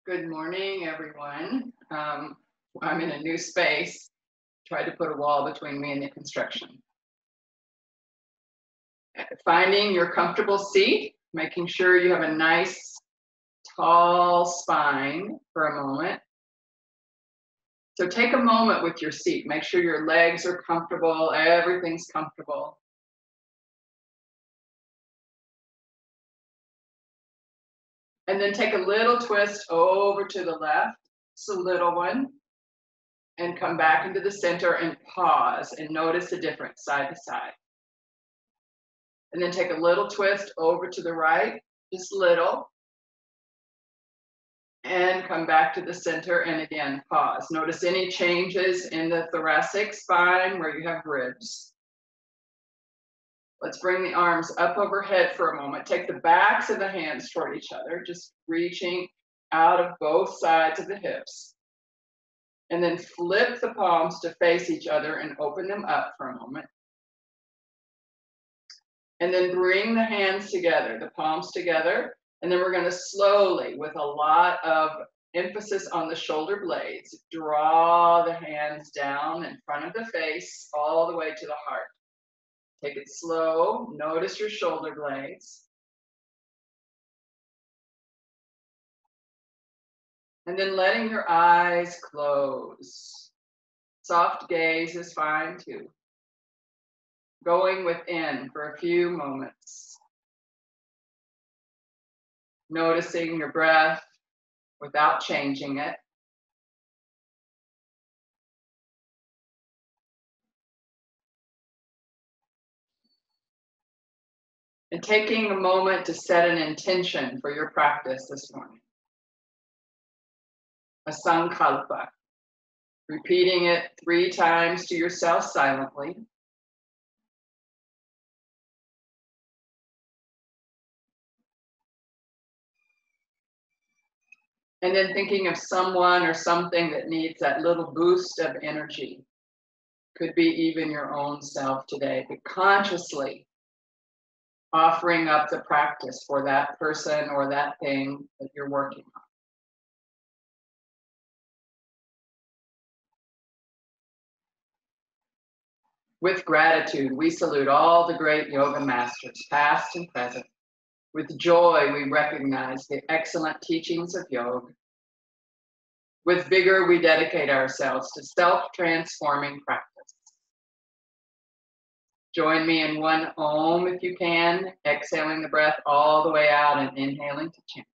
Good morning, everyone. I'm in a new space. Tried to put a wall between me and the construction. Finding your comfortable seat, making sure you have a nice, tall spine for a moment. So take a moment with your seat. Make sure your legs are comfortable, everything's comfortable. And then take a little twist over to the left, just a little one. And come back into the center and pause and notice the difference side to side. And then take a little twist over to the right, just little. And come back to the center and again, pause. Notice any changes in the thoracic spine where you have ribs. Let's bring the arms up overhead for a moment. Take the backs of the hands toward each other, just reaching out of both sides of the hips. And then flip the palms to face each other and open them up for a moment. And then bring the hands together, the palms together. And then we're going to slowly, with a lot of emphasis on the shoulder blades, draw the hands down in front of the face all the way to the heart. Take it slow. Notice your shoulder blades. And then letting your eyes close. Soft gaze is fine too. Going within for a few moments. Noticing your breath without changing it. And taking a moment to set an intention for your practice this morning. A sankalpa. Repeating it 3 times to yourself silently. And then thinking of someone or something that needs that little boost of energy. Could be even your own self today, but consciously offering up the practice for that person or that thing that you're working on. With gratitude, we salute all the great yoga masters, past and present. With joy, we recognize the excellent teachings of yoga. With vigor, we dedicate ourselves to self-transforming practice. Join me in one Om if you can, exhaling the breath all the way out and inhaling to chant.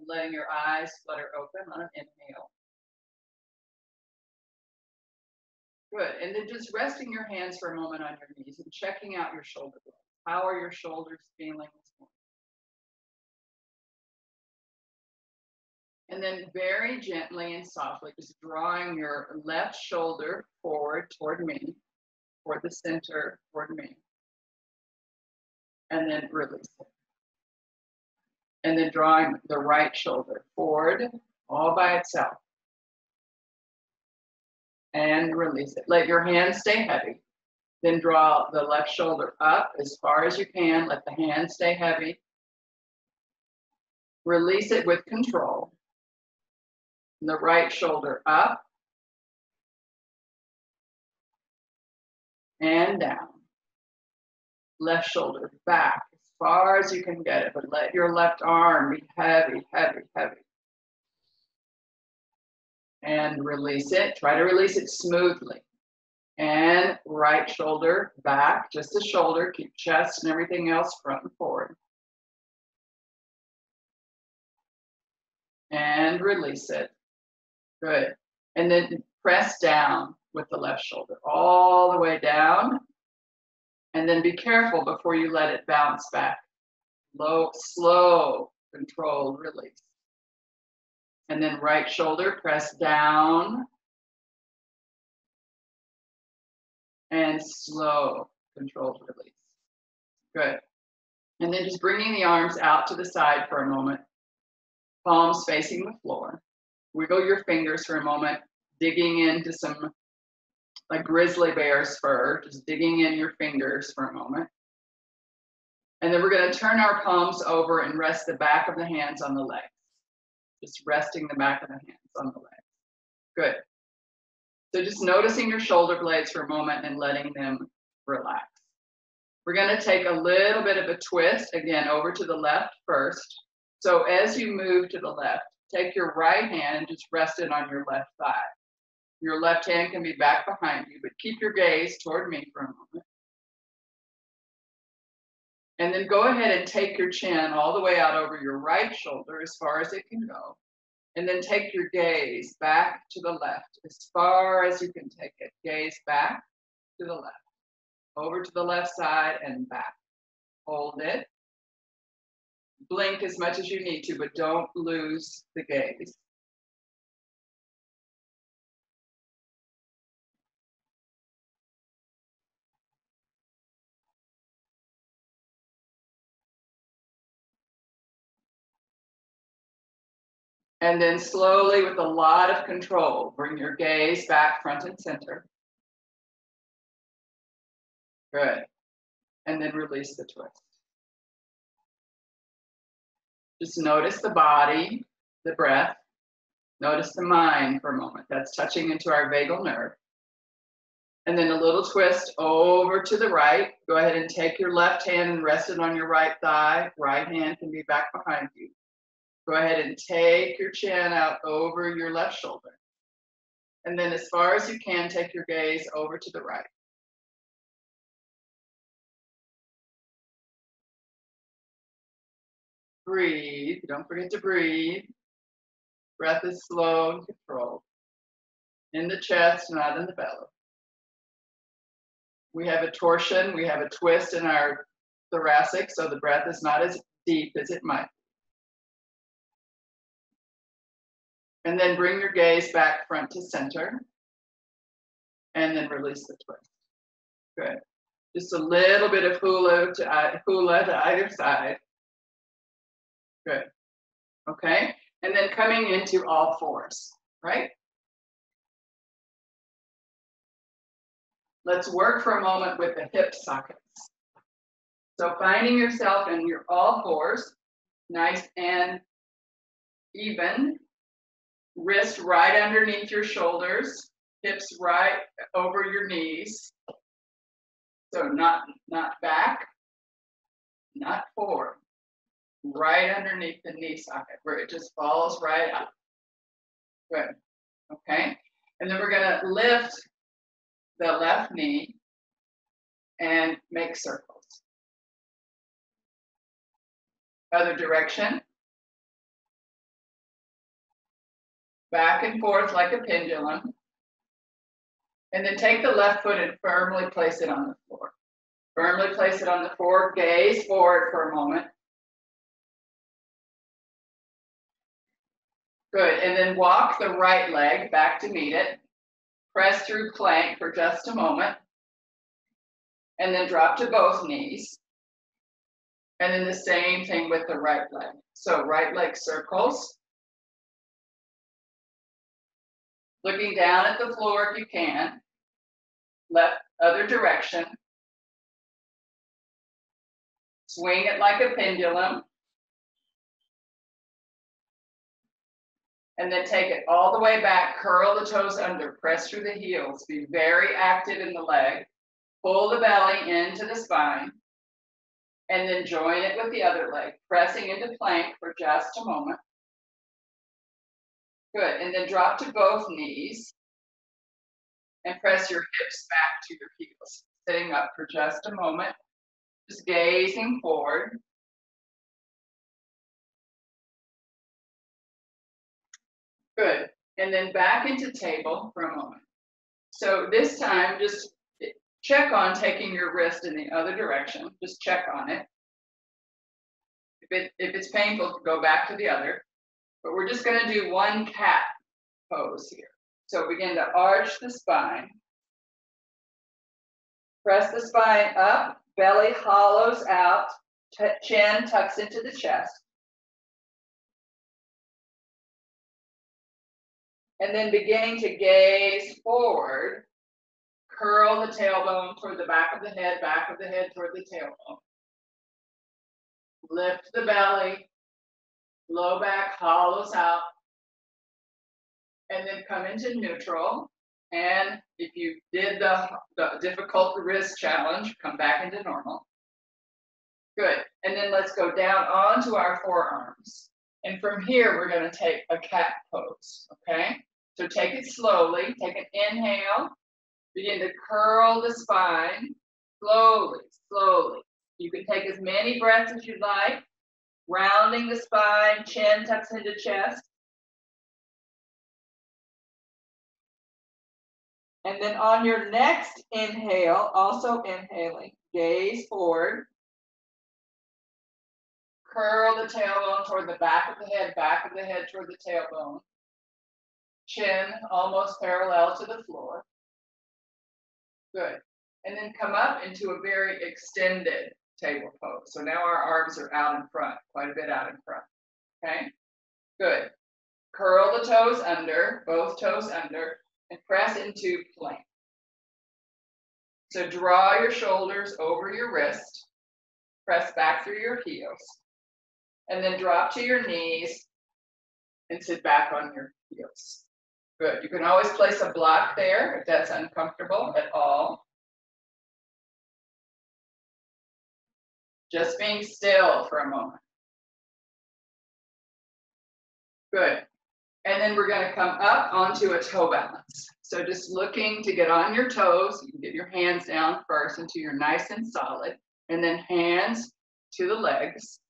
Letting your eyes flutter open on an inhale. Good, and then just resting your hands for a moment on your knees and checking out your shoulder blades. How are your shoulders feeling this morning? And then very gently and softly, just drawing your left shoulder forward toward me, toward the center, toward me. And then release it. And then drawing the right shoulder forward all by itself. And release it. Let your hands stay heavy. Then draw the left shoulder up as far as you can. Let the hand stay heavy. Release it with control. And the right shoulder up and down. Left shoulder back as far as you can get it, but let your left arm be heavy, heavy, heavy. And release it. Try to release it smoothly. And right shoulder back, just the shoulder. Keep chest and everything else front and forward. And release it. Good. And then press down with the left shoulder all the way down. And then be careful before you let it bounce back. Slow, controlled release. And then right shoulder, press down. And slow, controlled release. Good. And then just bringing the arms out to the side for a moment. palms facing the floor. Wiggle your fingers for a moment, digging into some like grizzly bear's fur, just digging in your fingers for a moment. And then we're going to turn our palms over and rest the back of the hands on the legs. Just resting the back of the hands on the legs. Good. So just noticing your shoulder blades for a moment and letting them relax. We're going to take a little bit of a twist, again, over to the left first. So as you move to the left, take your right hand and just rest it on your left thigh. Your left hand can be back behind you, but keep your gaze toward me for a moment. And then go ahead and take your chin all the way out over your right shoulder as far as it can go. And then take your gaze back to the left as far as you can take it. Gaze back to the left, over to the left side and back. Hold it. Blink as much as you need to, but don't lose the gaze. And then slowly, with a lot of control, bring your gaze back front and center. Good. And then release the twist. Just notice the body, the breath. Notice the mind for a moment. That's touching into our vagal nerve. And then a little twist over to the right. Go ahead and take your left hand and rest it on your right thigh. Right hand can be back behind you. Go ahead and take your chin out over your left shoulder. And then as far as you can, take your gaze over to the right. Breathe. Don't forget to breathe. Breath is slow and controlled. In the chest, not in the belly. We have a torsion, we have a twist in our thoracic, so the breath is not as deep as it might. And then bring your gaze back front to center. And then release the twist. Good. Just a little bit of hula to either side. Good. Okay. And then coming into all fours, right? Let's work for a moment with the hip sockets. So finding yourself in your all fours, nice and even. Wrist right underneath your shoulders, hips right over your knees. So not back, not forward. Right underneath the knee socket where it just falls right up. Good. Okay. And then we're going to lift the left knee and make circles. Other direction. Back and forth like a pendulum. And then take the left foot and firmly place it on the floor. Firmly place it on the floor. Gaze forward for a moment. Good. And then walk the right leg back to meet it. Press through plank for just a moment. And then drop to both knees. And then the same thing with the right leg. So right leg circles. Looking down at the floor if you can. Left, other direction. Swing it like a pendulum. And then take it all the way back, curl the toes under, press through the heels, be very active in the leg. Pull the belly into the spine. And then join it with the other leg, pressing into plank for just a moment. Good, and then drop to both knees and press your hips back to your heels. Sitting up for just a moment, just gazing forward. Good, and then back into table for a moment. So this time, just check on taking your wrist in the other direction. Just check on it. If it's painful, go back to the other. But we're just going to do one cat pose here. So begin to arch the spine. Press the spine up, belly hollows out, chin tucks into the chest. And then beginning to gaze forward, curl the tailbone toward the back of the head toward the tailbone. Lift the belly, low back hollows out, and then come into neutral. And if you did the difficult wrist challenge, come back into normal. Good. And then let's go down onto our forearms. And from here, we're going to take a cat pose, okay? So take it slowly. Take an inhale. Begin to curl the spine. Slowly, slowly. You can take as many breaths as you'd like. Rounding the spine, chin tucks into chest. And then on your next inhale, also inhaling, gaze forward. Curl the tailbone toward the back of the head toward the tailbone. Chin almost parallel to the floor. Good. And then come up into a very extended table pose. So now our arms are out in front, quite a bit out in front. Okay? Good. Curl the toes under, both toes under, and press into plank. So draw your shoulders over your wrist, press back through your heels, and then drop to your knees and sit back on your heels. Good. You can always place a block there if that's uncomfortable at all. Just being still for a moment. Good. And then we're going to come up onto a toe balance. So just looking to get on your toes, you can get your hands down first until you're nice and solid, and then hands to the legs.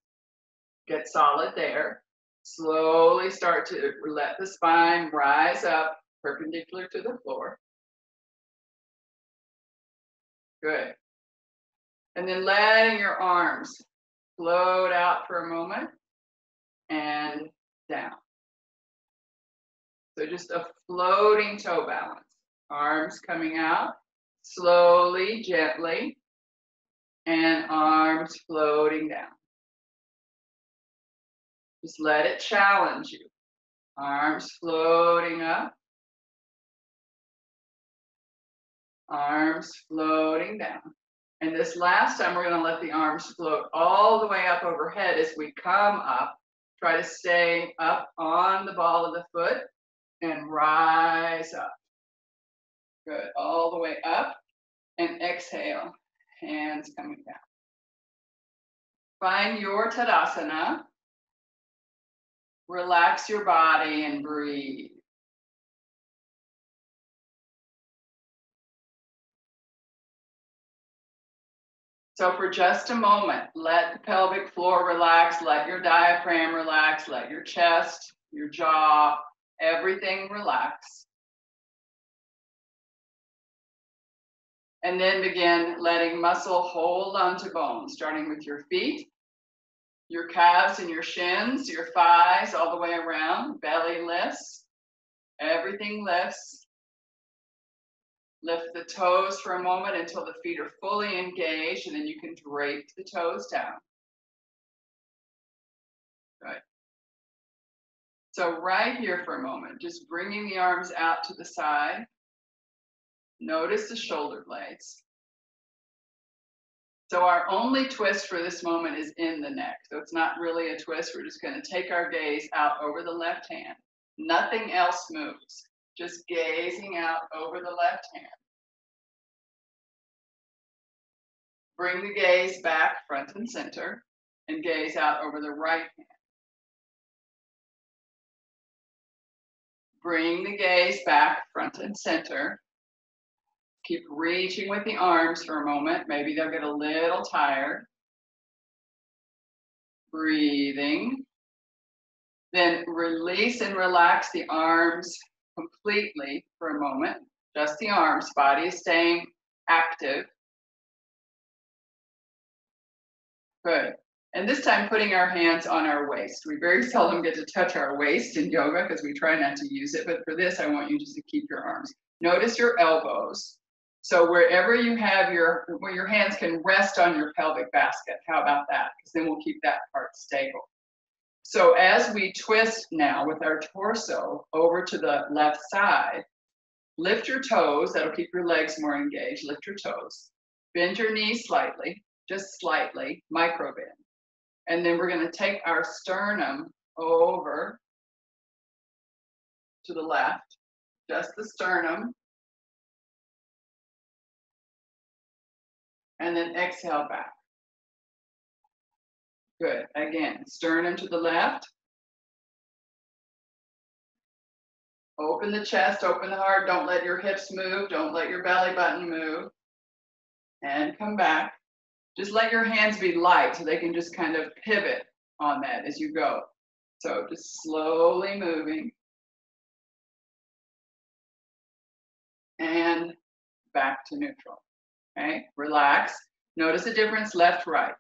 Get solid there. Slowly start to let the spine rise up perpendicular to the floor. Good. And then letting your arms float out for a moment and down. So just a floating toe balance. Arms coming out slowly, gently, and arms floating down. Just let it challenge you. Arms floating up. Arms floating down. And this last time, we're going to let the arms float all the way up overhead as we come up. Try to stay up on the ball of the foot and rise up. Good. All the way up. And exhale. Hands coming down. Find your Tadasana. Relax your body and breathe. So for just a moment, let the pelvic floor relax, let your diaphragm relax, let your chest, your jaw, everything relax. And then begin letting muscle hold onto bone, starting with your feet, your calves and your shins, your thighs all the way around, belly lifts, everything lifts. Lift the toes for a moment until the feet are fully engaged, and then you can drape the toes down. Good. So right here for a moment, just bringing the arms out to the side. Notice the shoulder blades. So our only twist for this moment is in the neck. So it's not really a twist. We're just going to take our gaze out over the left hand. Nothing else moves. Just gazing out over the left hand. Bring the gaze back front and center and gaze out over the right hand. Bring the gaze back front and center. Keep reaching with the arms for a moment. Maybe they'll get a little tired. Breathing. Then release and relax the arms completely for a moment. Just the arms. Body is staying active. Good. And this time putting our hands on our waist. We very seldom get to touch our waist in yoga because we try not to use it. But for this, I want you just to keep your arms. Notice your elbows. So wherever you have where your hands can rest on your pelvic basket. How about that? Because then we'll keep that part stable. So as we twist now with our torso over to the left side, lift your toes, that'll keep your legs more engaged, lift your toes. Bend your knees slightly, just slightly, micro bend. And then we're gonna take our sternum over to the left, just the sternum. And then exhale back. Good, again, sternum to the left. Open the chest, open the heart, don't let your hips move, don't let your belly button move. And come back. Just let your hands be light so they can just kind of pivot on that as you go. So just slowly moving. And back to neutral. Okay, relax. Notice the difference left, right.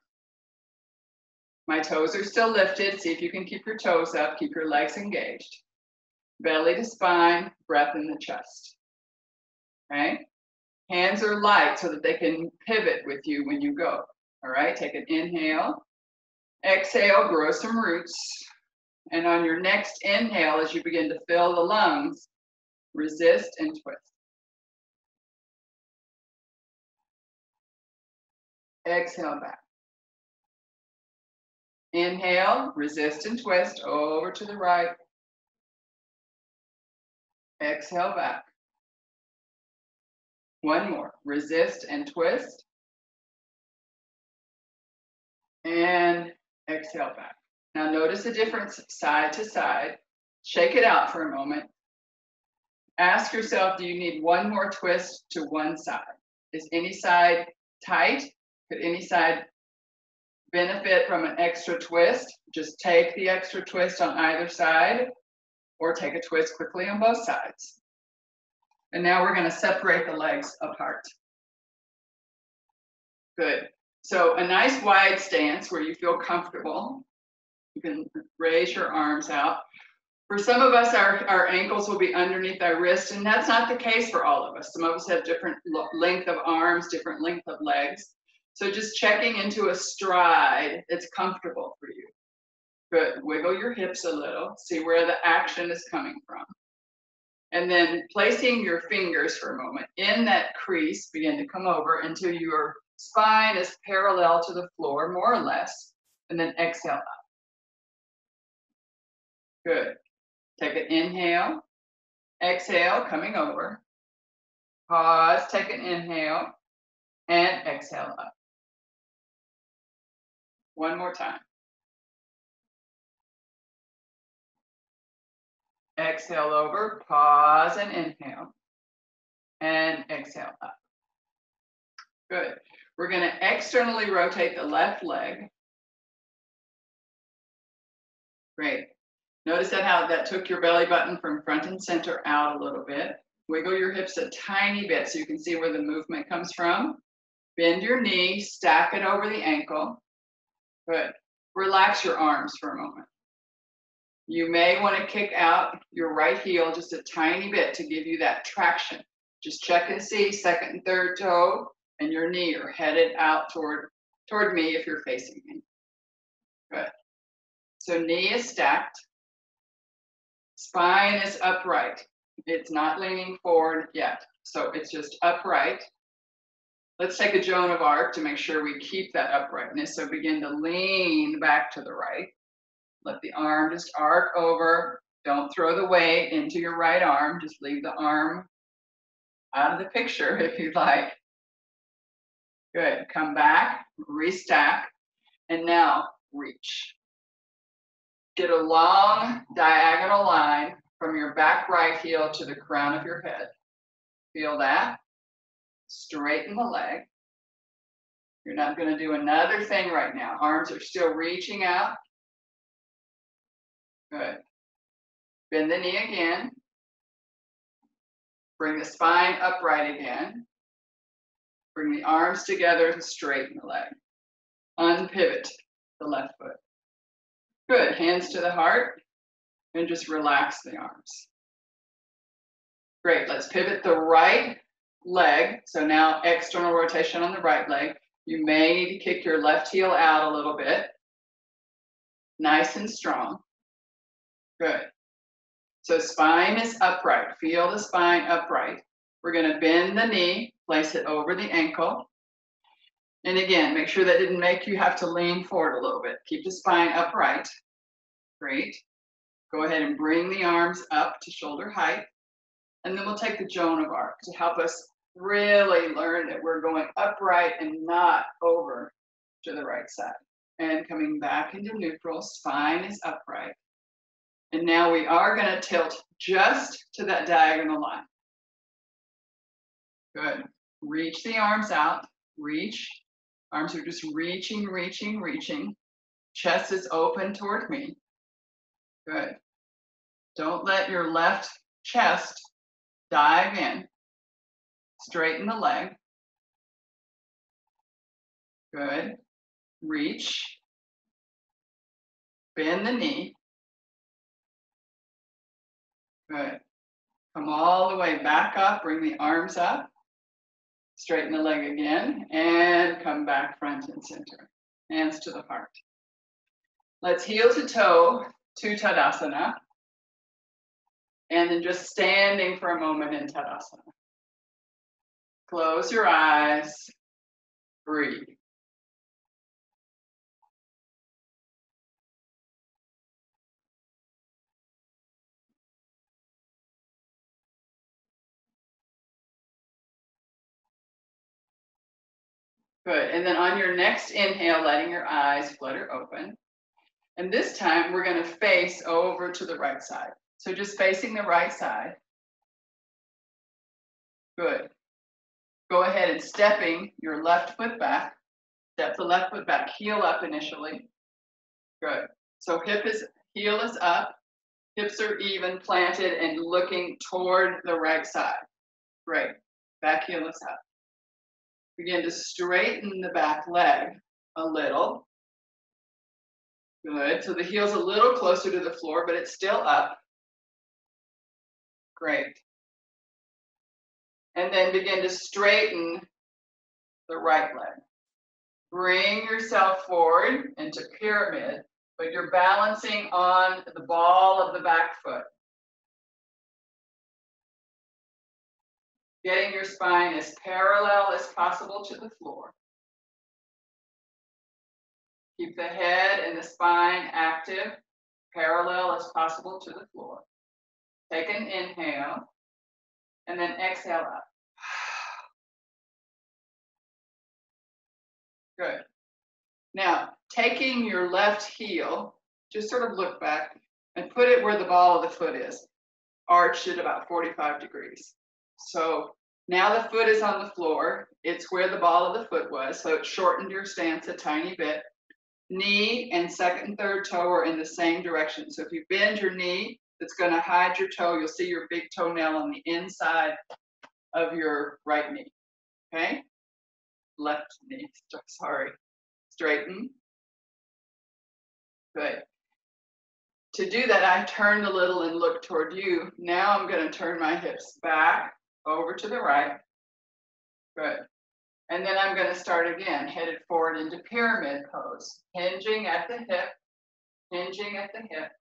My toes are still lifted. See if you can keep your toes up, keep your legs engaged. Belly to spine, breath in the chest. Okay? Hands are light so that they can pivot with you when you go. All right, take an inhale. Exhale, grow some roots. And on your next inhale, as you begin to fill the lungs, resist and twist. Exhale back. Inhale, resist and twist over to the right. Exhale back. One more. Resist and twist. And exhale back. Now notice the difference side to side. Shake it out for a moment. Ask yourself, do you need one more twist to one side? Is any side tight? Could any side benefit from an extra twist? Just take the extra twist on either side, or take a twist quickly on both sides. And now we're going to separate the legs apart. Good. So a nice wide stance where you feel comfortable. You can raise your arms out. For some of us, our ankles will be underneath our wrists, and that's not the case for all of us. Some of us have different length of arms, different length of legs. So just checking into a stride that's comfortable for you. Good. Wiggle your hips a little. See where the action is coming from. And then placing your fingers for a moment in that crease, begin to come over until your spine is parallel to the floor, more or less, and then exhale up. Good. Take an inhale, exhale, coming over. Pause, take an inhale, and exhale up. One more time. Exhale over, pause and inhale, and exhale up. Good. We're going to externally rotate the left leg. Great. Notice how that took your belly button from front and center out a little bit. Wiggle your hips a tiny bit so you can see where the movement comes from. Bend your knee, stack it over the ankle. Good. Relax your arms for a moment. You may want to kick out your right heel just a tiny bit to give you that traction. Just check and see second and third toe and your knee are headed out toward me if you're facing me. Good. So knee is stacked. Spine is upright. It's not leaning forward yet. So it's just upright. Let's take a Joan of Arc to make sure we keep that uprightness. So begin to lean back to the right. Let the arm just arc over. Don't throw the weight into your right arm. Just leave the arm out of the picture if you'd like. Good. Come back, restack, and now reach. Get a long diagonal line from your back right heel to the crown of your head. Feel that? Straighten the leg. You're not going to do another thing right now. Arms are still reaching out. Good. Bend the knee again. Bring the spine upright again. Bring the arms together and straighten the leg. Unpivot the left foot. Good. Hands to the heart and just relax the arms. Great. Let's pivot the right leg. So now external rotation on the right leg. You may need to kick your left heel out a little bit. nice and strong. Good. So spine is upright. Feel the spine upright. We're going to bend the knee, place it over the ankle. And again, make sure that didn't make you have to lean forward a little bit. Keep the spine upright. Great. Go ahead and bring the arms up to shoulder height. And then we'll take the Joan of Arc to help us really learn that we're going upright and not over to the right side. And coming back into neutral, spine is upright. And now we are going to tilt just to that diagonal line. Good. Reach the arms out. Reach. Arms are just reaching, reaching, reaching. Chest is open toward me. Good. Don't let your left chest dive in. Straighten the leg. Good. Reach. Bend the knee. Good. Come all the way back up. Bring the arms up. Straighten the leg again. And come back front and center. Hands to the heart. Let's heel to toe to Tadasana. And then just standing for a moment in Tadasana. Close your eyes. Breathe. Good. And then on your next inhale, letting your eyes flutter open. And this time we're going to face over to the right side. So just facing the right side. Good. Go ahead and stepping your left foot back. Step the left foot back. Heel up initially. Good. So heel is up. Hips are even, planted, and looking toward the right side. Great. Back heel is up. Begin to straighten the back leg a little. Good. So the heel's a little closer to the floor, but it's still up. Great. And then begin to straighten the right leg. Bring yourself forward into pyramid, but you're balancing on the ball of the back foot. Getting your spine as parallel as possible to the floor. Keep the head and the spine active, parallel as possible to the floor. Take an inhale, and then exhale up. Good. Now, taking your left heel, just sort of look back and put it where the ball of the foot is, arched at about 45 degrees. So now the foot is on the floor. It's where the ball of the foot was, so it shortened your stance a tiny bit. Knee and second and third toe are in the same direction. So if you bend your knee, it's going to hide your toe. You'll see your big toenail on the inside of your right knee. Okay? Left knee, sorry. Straighten. Good. To do that, I turned a little and looked toward you. Now I'm going to turn my hips back over to the right. Good. And then I'm going to start again, headed forward into pyramid pose. Hinging at the hip, hinging at the hip,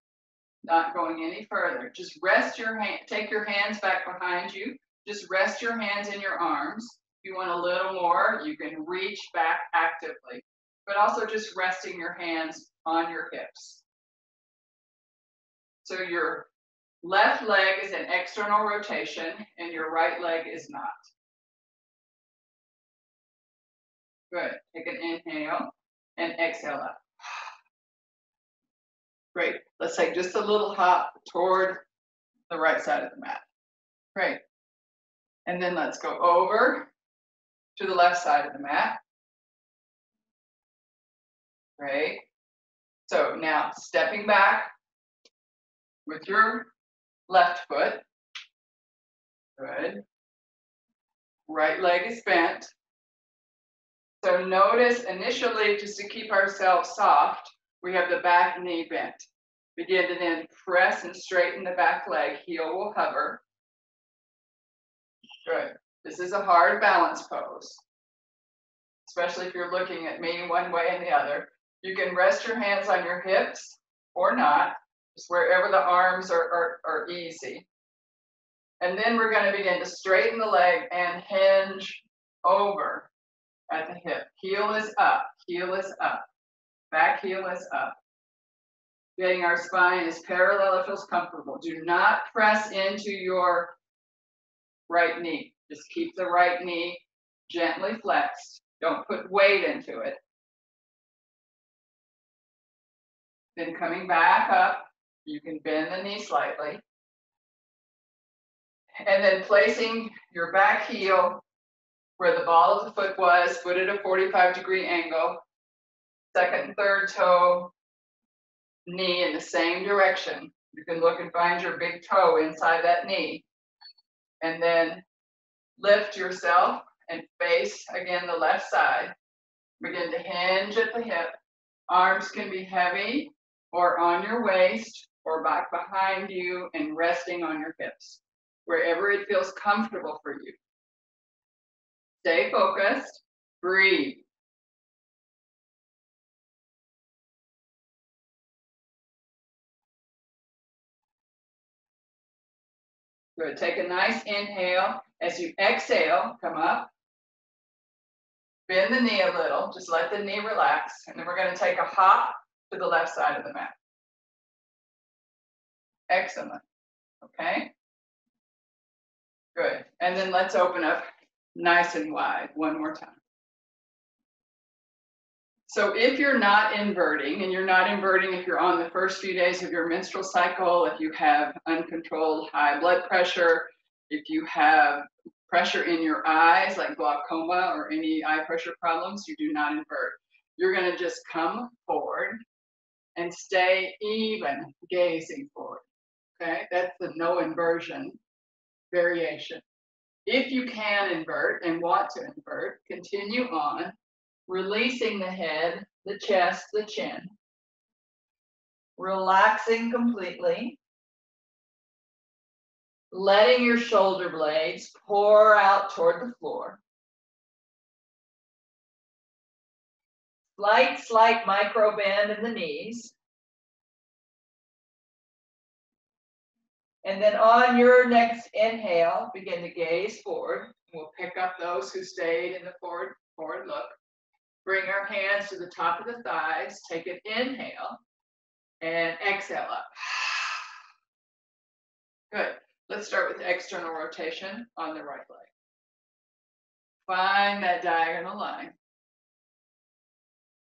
not going any further. Just rest your hand, take your hands back behind you. Just rest your hands in your arms. If you want a little more, you can reach back actively, but also just resting your hands on your hips. So your left leg is an external rotation and your right leg is not. Good. Take an inhale and exhale up. Great. Let's take just a little hop toward the right side of the mat. Great. And then let's go over to the left side of the mat. Great. So now stepping back with your left foot. Good. Right leg is bent. So notice initially, just to keep ourselves soft, we have the back knee bent. Begin to then press and straighten the back leg. Heel will hover. Good. This is a hard balance pose, especially if you're looking at me one way and the other. You can rest your hands on your hips or not, just wherever the arms are easy. And then we're going to begin to straighten the leg and hinge over at the hip. Heel is up, back heel is up. Getting our spine as parallel as feels comfortable. Do not press into your right knee. Just keep the right knee gently flexed. Don't put weight into it. Then coming back up, you can bend the knee slightly. And then placing your back heel where the ball of the foot was, foot at a 45-degree angle, second and third toe, knee in the same direction. You can look and find your big toe inside that knee. And then lift yourself and face again the left side. Begin to hinge at the hip. Arms can be heavy or on your waist or back behind you and resting on your hips, wherever it feels comfortable for you. Stay focused, breathe. Good, take a nice inhale. As you exhale, come up. Bend the knee a little, just let the knee relax. And then we're gonna take a hop to the left side of the mat. Excellent, okay? Good, and then let's open up nice and wide one more time. So if you're not inverting, and you're not inverting if you're on the first few days of your menstrual cycle, if you have uncontrolled high blood pressure, if you have pressure in your eyes like glaucoma or any eye pressure problems, you do not invert. You're gonna just come forward and stay even gazing forward, okay? That's the no inversion variation. If you can invert and want to invert, continue on, releasing the head, the chest, the chin, relaxing completely, letting your shoulder blades pour out toward the floor. Slight micro bend in the knees. And then on your next inhale, begin to gaze forward. We'll pick up those who stayed in the forward look. Bring our hands to the top of the thighs. Take an inhale and exhale up. Good. Let's start with external rotation on the right leg. Find that diagonal line.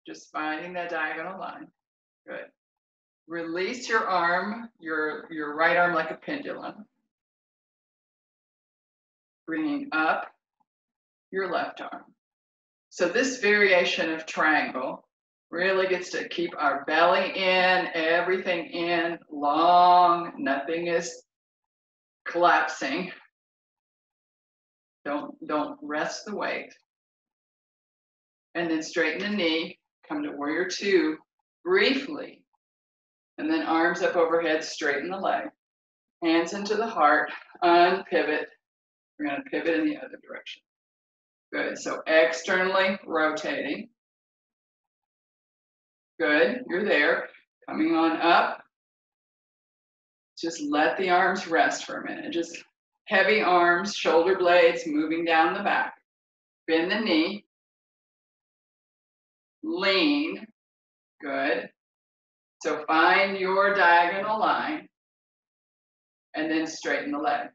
Just finding that diagonal line. Good. Release your arm, your right arm like a pendulum. Bringing up your left arm. So this variation of triangle really gets to keep our belly in, everything in, long, nothing is collapsing. Don't rest the weight. And then straighten the knee, come to warrior two, briefly. And then arms up overhead, straighten the leg. Hands into the heart, unpivot. We're gonna pivot in the other direction. Good, so externally rotating. Good, you're there. Coming on up. Just let the arms rest for a minute. Just heavy arms, shoulder blades moving down the back. Bend the knee. Lean. Good. So find your diagonal line and then straighten the leg.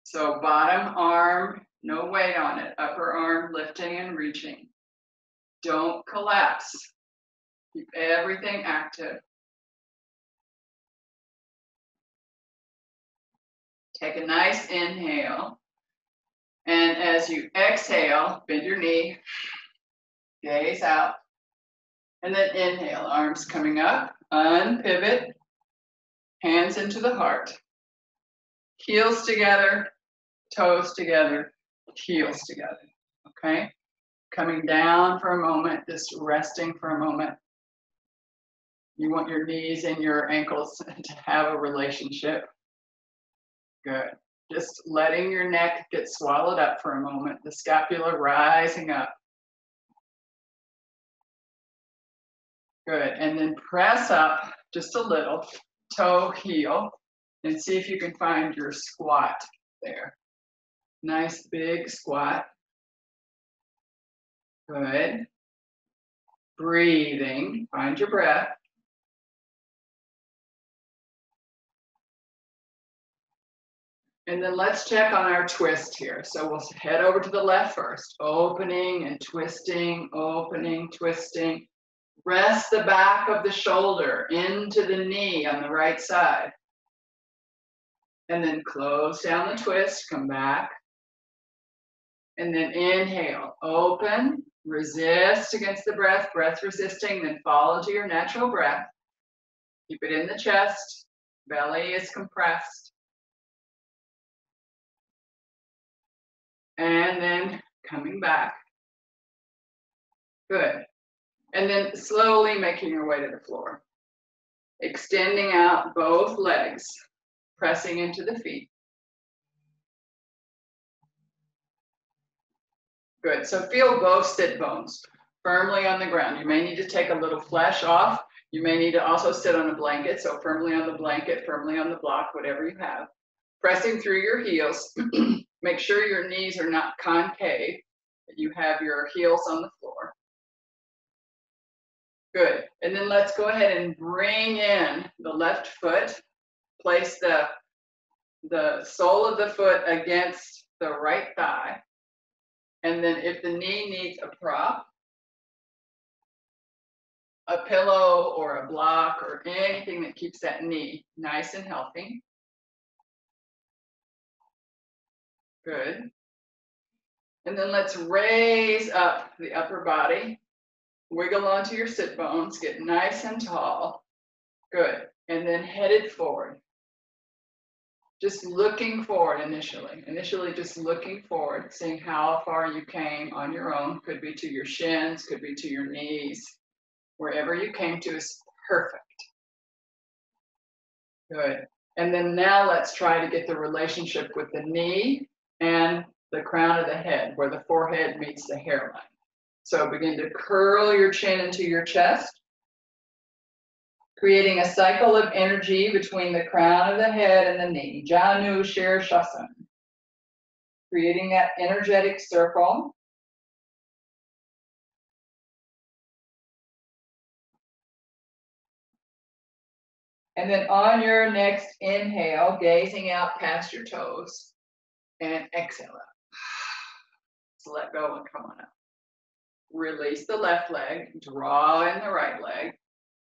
So bottom arm, no weight on it. Upper arm lifting and reaching. Don't collapse. Keep everything active. Take a nice inhale. And as you exhale, bend your knee, gaze out. And then inhale, arms coming up, unpivot, hands into the heart. Heels together, toes together, heels together, okay? Coming down for a moment, just resting for a moment. You want your knees and your ankles to have a relationship. Good. Just letting your neck get swallowed up for a moment, the scapula rising up. Good, and then press up just a little, toe, heel, and see if you can find your squat there. Nice big squat. Good. Breathing, find your breath. And then let's check on our twist here. So we'll head over to the left first, opening and twisting, opening, twisting. Rest the back of the shoulder into the knee on the right side. And then close down the twist, come back. And then inhale, open, resist against the breath, breath resisting, then fall into your natural breath. Keep it in the chest, belly is compressed. And then coming back. Good. And then slowly making your way to the floor. Extending out both legs, pressing into the feet. Good. So feel both sit bones firmly on the ground. You may need to take a little flesh off. You may need to also sit on a blanket. So firmly on the blanket, firmly on the block, whatever you have. Pressing through your heels. Make sure your knees are not concave, that you have your heels on the floor. Good. And then let's go ahead and bring in the left foot. Place the sole of the foot against the right thigh. And then if the knee needs a prop, a pillow or a block or anything that keeps that knee nice and healthy. Good. And then let's raise up the upper body. Wiggle onto your sit bones, get nice and tall. Good. And then headed forward. Just looking forward initially. Initially just looking forward, seeing how far you came on your own. Could be to your shins, could be to your knees. Wherever you came to is perfect. Good. And then now let's try to get the relationship with the knee and the crown of the head, where the forehead meets the hairline. So begin to curl your chin into your chest, creating a cycle of energy between the crown of the head and the knee. Janu Shirshasana. Creating that energetic circle. And then on your next inhale, gazing out past your toes, and exhale out. So let go and come on up. Release the left leg, draw in the right leg,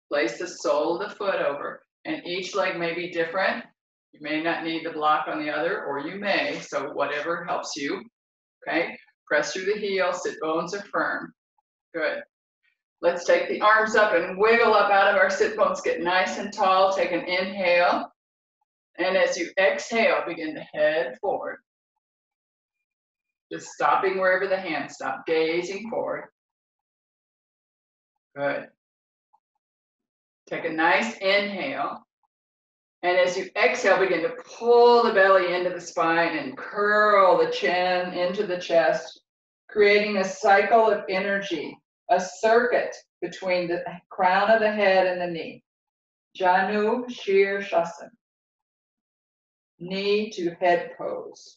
place the sole of the foot over, and each leg may be different. You may not need the block on the other, or you may, so whatever helps you, okay? Press through the heel, sit bones are firm. Good. Let's take the arms up and wiggle up out of our sit bones, get nice and tall, take an inhale, and as you exhale, begin to head forward. Just stopping wherever the hands stop, gazing forward. Good. Take a nice inhale. And as you exhale, begin to pull the belly into the spine and curl the chin into the chest, creating a cycle of energy, a circuit between the crown of the head and the knee. Janu Shirshasana. Knee to head pose.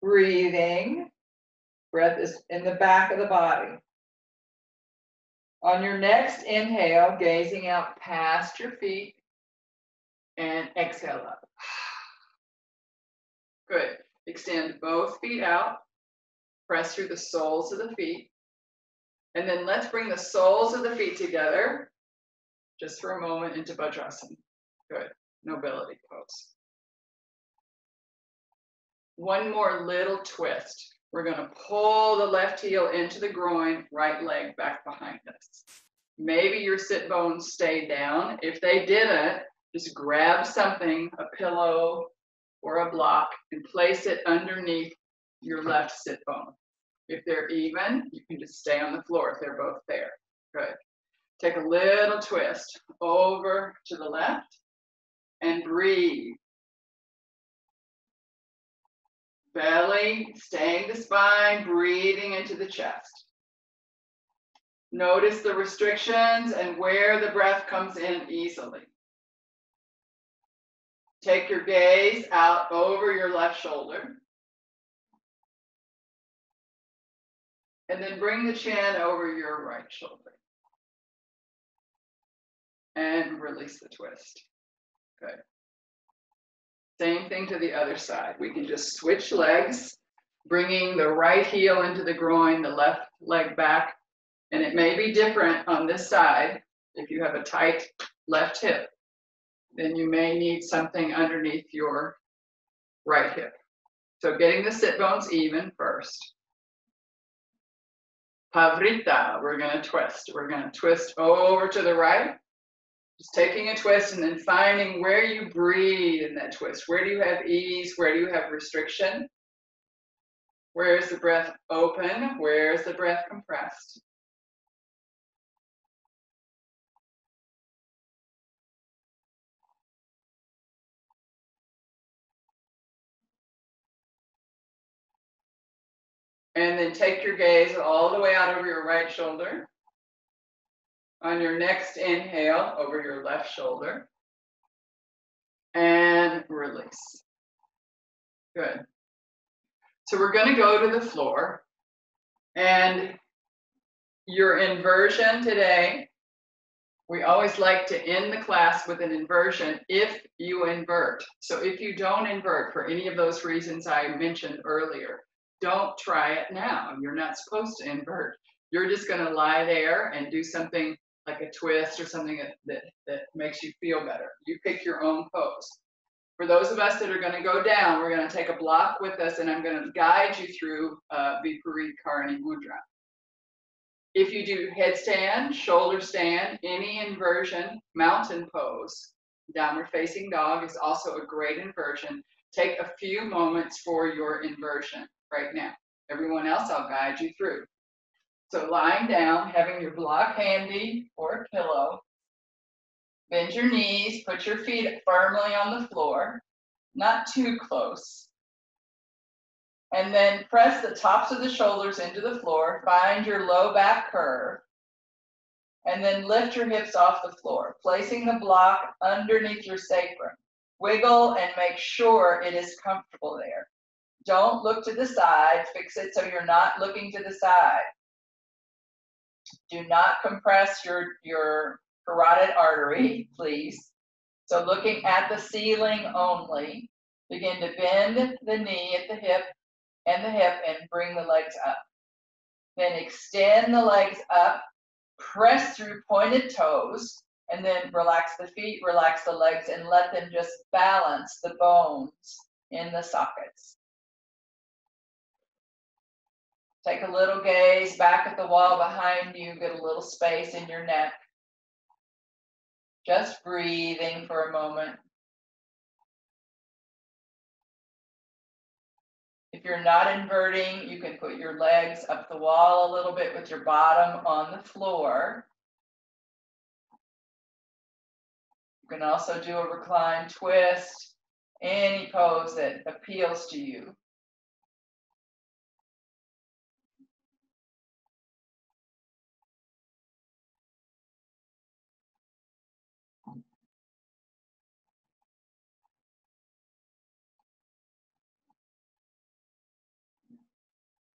Breathing. Breath is in the back of the body. On your next inhale, gazing out past your feet and exhale up. Good. Extend both feet out. Press through the soles of the feet. And then let's bring the soles of the feet together just for a moment into Vajrasana. Good. Nobility pose. One more little twist. We're going to pull the left heel into the groin, right leg back behind us. Maybe your sit bones stay down. If they didn't, just grab something, a pillow or a block, and place it underneath your left sit bone. If they're even, you can just stay on the floor if they're both there. Good. Take a little twist over to the left and breathe. Belly, staying the spine, breathing into the chest. Notice the restrictions and where the breath comes in easily. Take your gaze out over your left shoulder. And then bring the chin over your right shoulder. And release the twist. Good. Same thing to the other side. We can just switch legs, bringing the right heel into the groin, the left leg back. And it may be different on this side. If you have a tight left hip, then you may need something underneath your right hip. So getting the sit bones even first. Pavrita, we're going to twist. We're going to twist over to the right. Just taking a twist and then finding where you breathe in that twist. Where do you have ease? Where do you have restriction? Where is the breath open? Where is the breath compressed? And then take your gaze all the way out over your right shoulder. On your next inhale, over your left shoulder. And release. Good. So we're going to go to the floor. And your inversion today, we always like to end the class with an inversion if you invert. So if you don't invert for any of those reasons I mentioned earlier, don't try it now. You're not supposed to invert. You're just going to lie there and do something like a twist or something that makes you feel better. You pick your own pose. For those of us that are going to go down, we're going to take a block with us, and I'm going to guide you through Viparit Karani Mudra. If you do headstand, shoulder stand, any inversion, mountain pose, downward facing dog is also a great inversion. Take a few moments for your inversion right now. Everyone else, I'll guide you through. So lying down, having your block handy or a pillow. Bend your knees, put your feet firmly on the floor, not too close. And then press the tops of the shoulders into the floor. Find your low back curve. And then lift your hips off the floor, placing the block underneath your sacrum. Wiggle and make sure it is comfortable there. Don't look to the side. Fix it so you're not looking to the side. Do not compress your carotid artery, please. So looking at the ceiling only. Begin to bend the knee at the hip and bring the legs up. Then extend the legs up, press through pointed toes, and then relax the feet, relax the legs, and let them just balance the bones in the sockets. Take a little gaze back at the wall behind you, get a little space in your neck. Just breathing for a moment. If you're not inverting, you can put your legs up the wall a little bit with your bottom on the floor. You can also do a recline twist, any pose that appeals to you.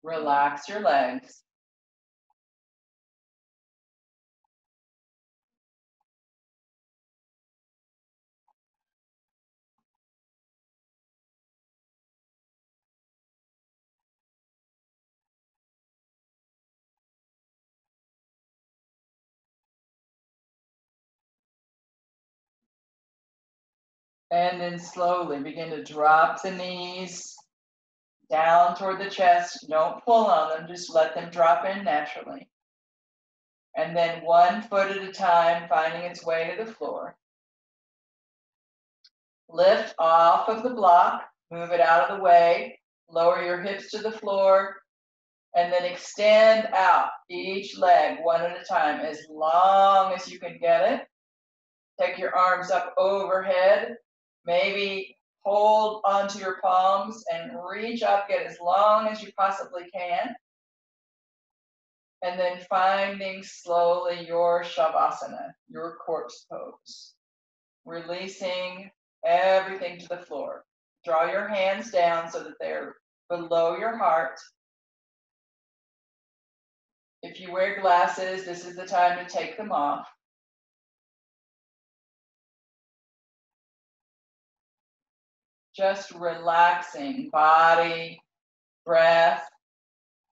Relax your legs. And then slowly begin to drop the knees down toward the chest. Don't pull on them, just let them drop in naturally. And then 1 foot at a time, finding its way to the floor. Lift off of the block, move it out of the way, lower your hips to the floor, and then extend out each leg 1 at a time, as long as you can get it. Take your arms up overhead, maybe Hold onto your palms and reach up, get as long as you possibly can. And then finding slowly your Shavasana, your corpse pose. Releasing everything to the floor. Draw your hands down so that they're below your heart. If you wear glasses, this is the time to take them off. Just relaxing body, breath,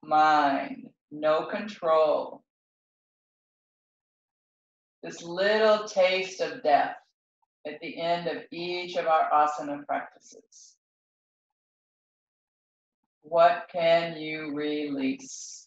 mind, no control. This little taste of death at the end of each of our asana practices. What can you release?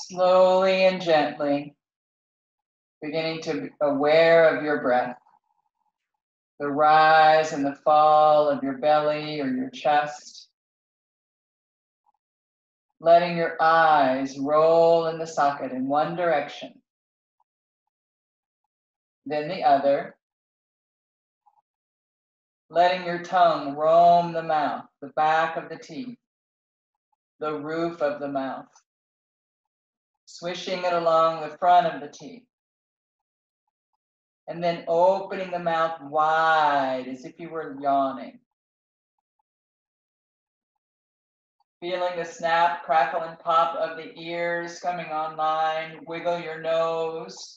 Slowly and gently, beginning to be aware of your breath, the rise and the fall of your belly or your chest, letting your eyes roll in the socket in one direction, then the other, letting your tongue roam the mouth, the back of the teeth, the roof of the mouth, swishing it along the front of the teeth, and then opening the mouth wide as if you were yawning. Feeling the snap, crackle, and pop of the ears coming online. Wiggle your nose.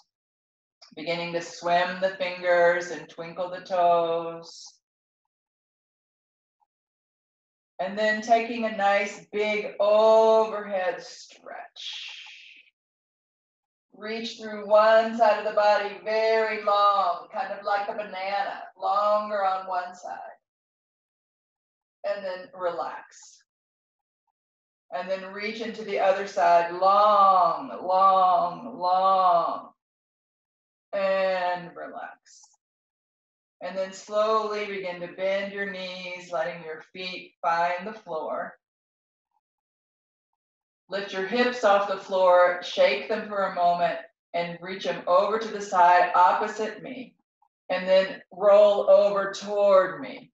Beginning to swim the fingers and twinkle the toes. And then taking a nice big overhead stretch. Reach through one side of the body very long, kind of like a banana, longer on one side. And then relax. And then reach into the other side, long, long, long. And relax. And then slowly begin to bend your knees, letting your feet find the floor. Lift your hips off the floor, shake them for a moment, and reach them over to the side opposite me. And then roll over toward me.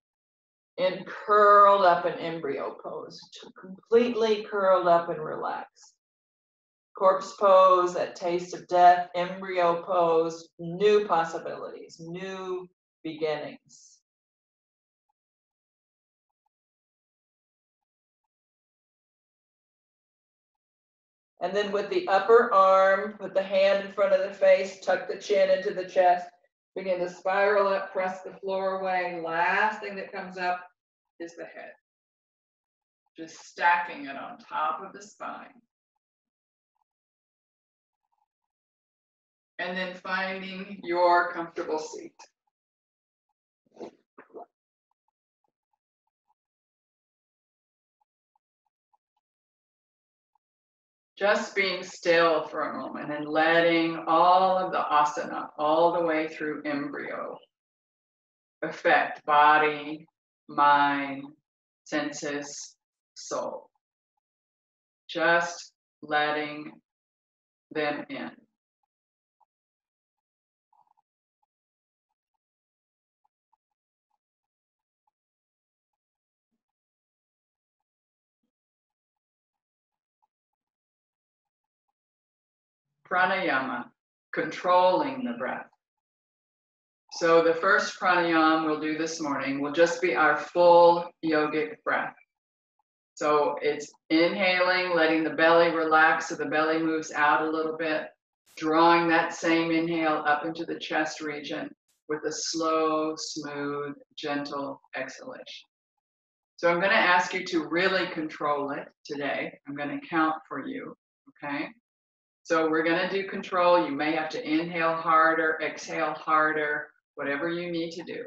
And curled up in embryo pose, completely curled up and relaxed. Corpse pose, that taste of death, embryo pose, new possibilities, new beginnings. And then with the upper arm, put the hand in front of the face, tuck the chin into the chest, begin to spiral up, press the floor away. Last thing that comes up is the head. Just stacking it on top of the spine. And then finding your comfortable seat. Just being still for a moment and letting all of the asana, all the way through embryo, affect body, mind, senses, soul. Just letting them in. Pranayama, controlling the breath. So the first pranayama we'll do this morning will just be our full yogic breath. So it's inhaling, letting the belly relax so the belly moves out a little bit, drawing that same inhale up into the chest region with a slow, smooth, gentle exhalation. So I'm going to ask you to really control it today. I'm going to count for you, okay? So we're going to do control. You may have to inhale harder, exhale harder, whatever you need to do,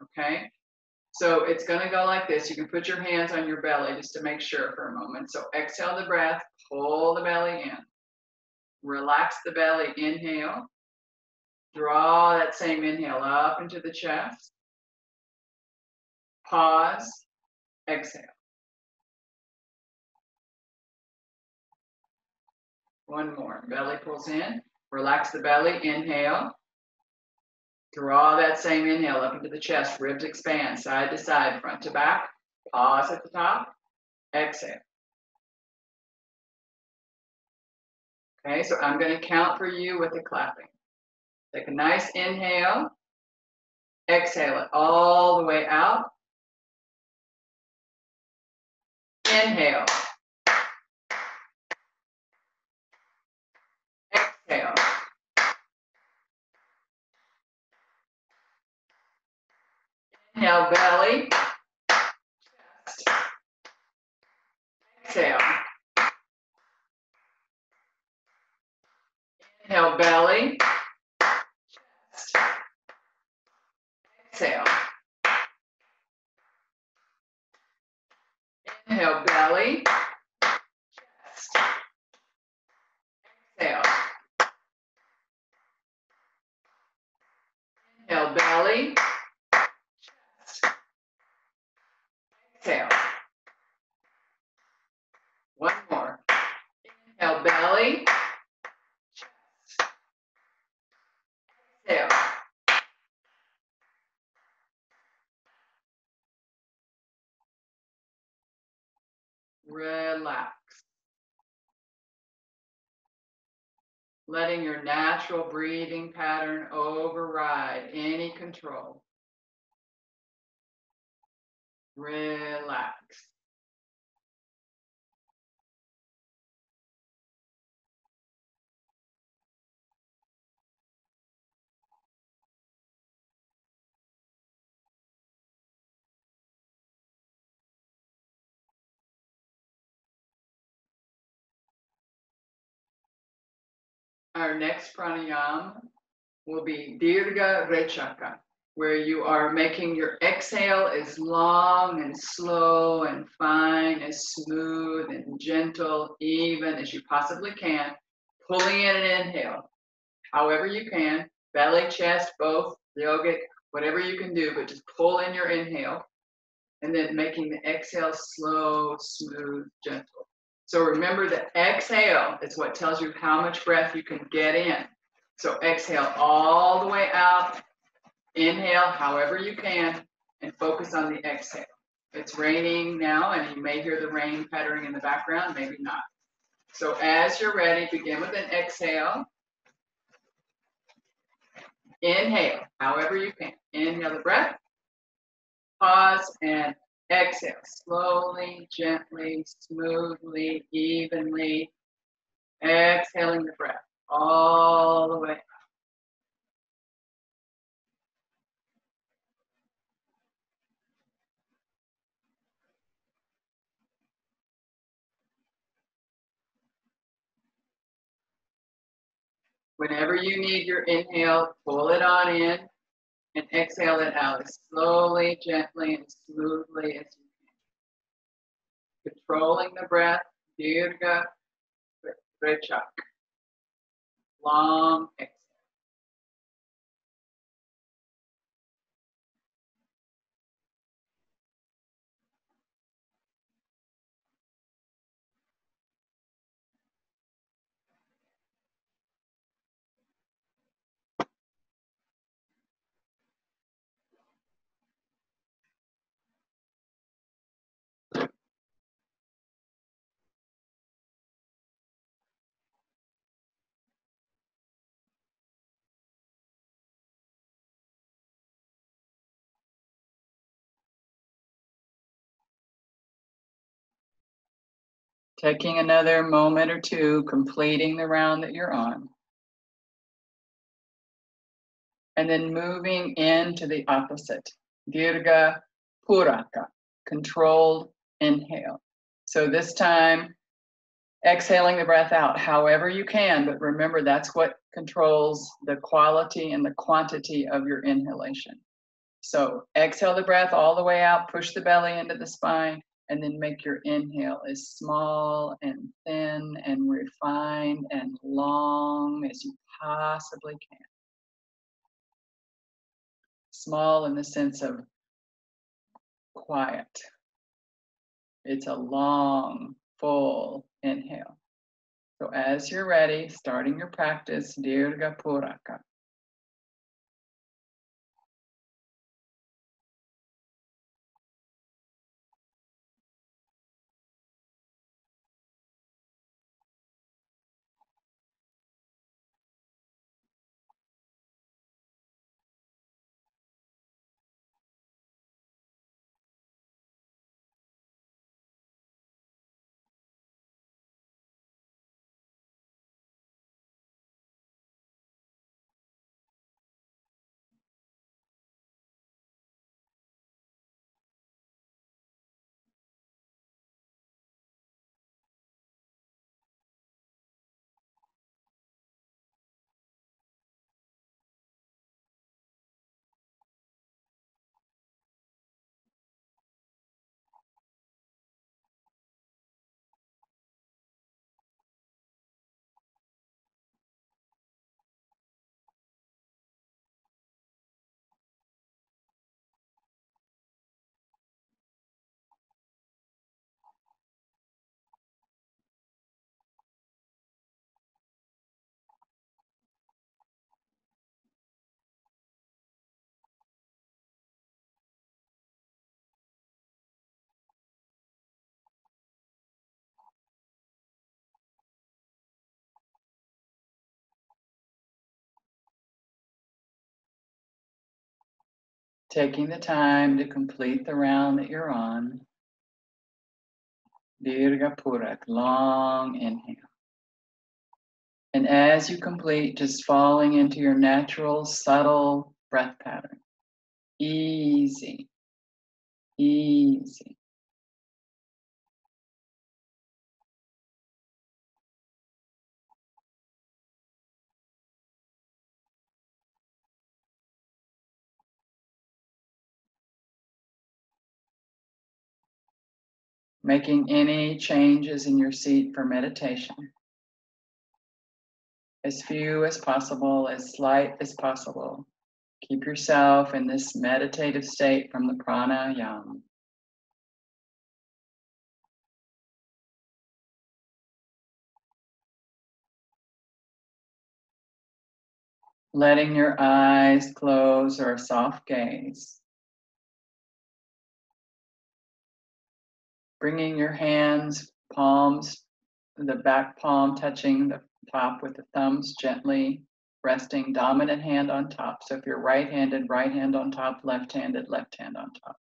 okay? So it's going to go like this. You can put your hands on your belly just to make sure for a moment. So exhale the breath, pull the belly in. Relax the belly, inhale. Draw that same inhale up into the chest. Pause, exhale. One more. Belly pulls in. Relax the belly, inhale. Draw that same inhale up into the chest. Ribs expand, side to side, front to back. Pause at the top. Exhale. Okay, so I'm going to count for you with the clapping. Take a nice inhale. Exhale it all the way out. Inhale. Exhale. Inhale, belly. Chest. Exhale. Inhale, belly. Chest. Exhale. Inhale, belly. Chest. Exhale. Inhale, belly. Chest. Exhale. One more. Inhale, belly. Chest. Exhale. Relax. Letting your natural breathing pattern override any control. Relax. Our next pranayama will be Dirga Rechaka, where you are making your exhale as long and slow and fine, as smooth and gentle, even as you possibly can, pulling in an inhale, however you can, belly, chest, both, yogic, whatever you can do, but just pull in your inhale, and then making the exhale slow, smooth, gentle. So remember the exhale is what tells you how much breath you can get in. So exhale all the way out, inhale however you can, and focus on the exhale. It's raining now, and you may hear the rain pattering in the background, maybe not. So as you're ready, begin with an exhale. Inhale, however you can. Inhale the breath, pause, and exhale. Slowly, gently, smoothly, evenly. Exhaling the breath all the way. Whenever you need your inhale, pull it on in and exhale it out as slowly, gently, and smoothly as you can. Controlling the breath, dirga, rechak. Long exhale. Taking another moment or two, completing the round that you're on. And then moving into the opposite, Dirga Puraka, controlled inhale. So this time, exhaling the breath out however you can, but remember that's what controls the quality and the quantity of your inhalation. So exhale the breath all the way out, push the belly into the spine, and then make your inhale as small and thin and refined and long as you possibly can. Small in the sense of quiet. It's a long, full inhale. So as you're ready, starting your practice, Dirga Puraka. Taking the time to complete the round that you're on. Dirga Purak, long inhale. And as you complete, just falling into your natural, subtle breath pattern. Easy, easy. Making any changes in your seat for meditation. As few as possible, as slight as possible. Keep yourself in this meditative state from the pranayama. Letting your eyes close or a soft gaze. Bringing your hands, palms, the back palm touching the top with the thumbs gently resting, dominant hand on top. So if you're right-handed, right hand on top, left-handed, left hand on top.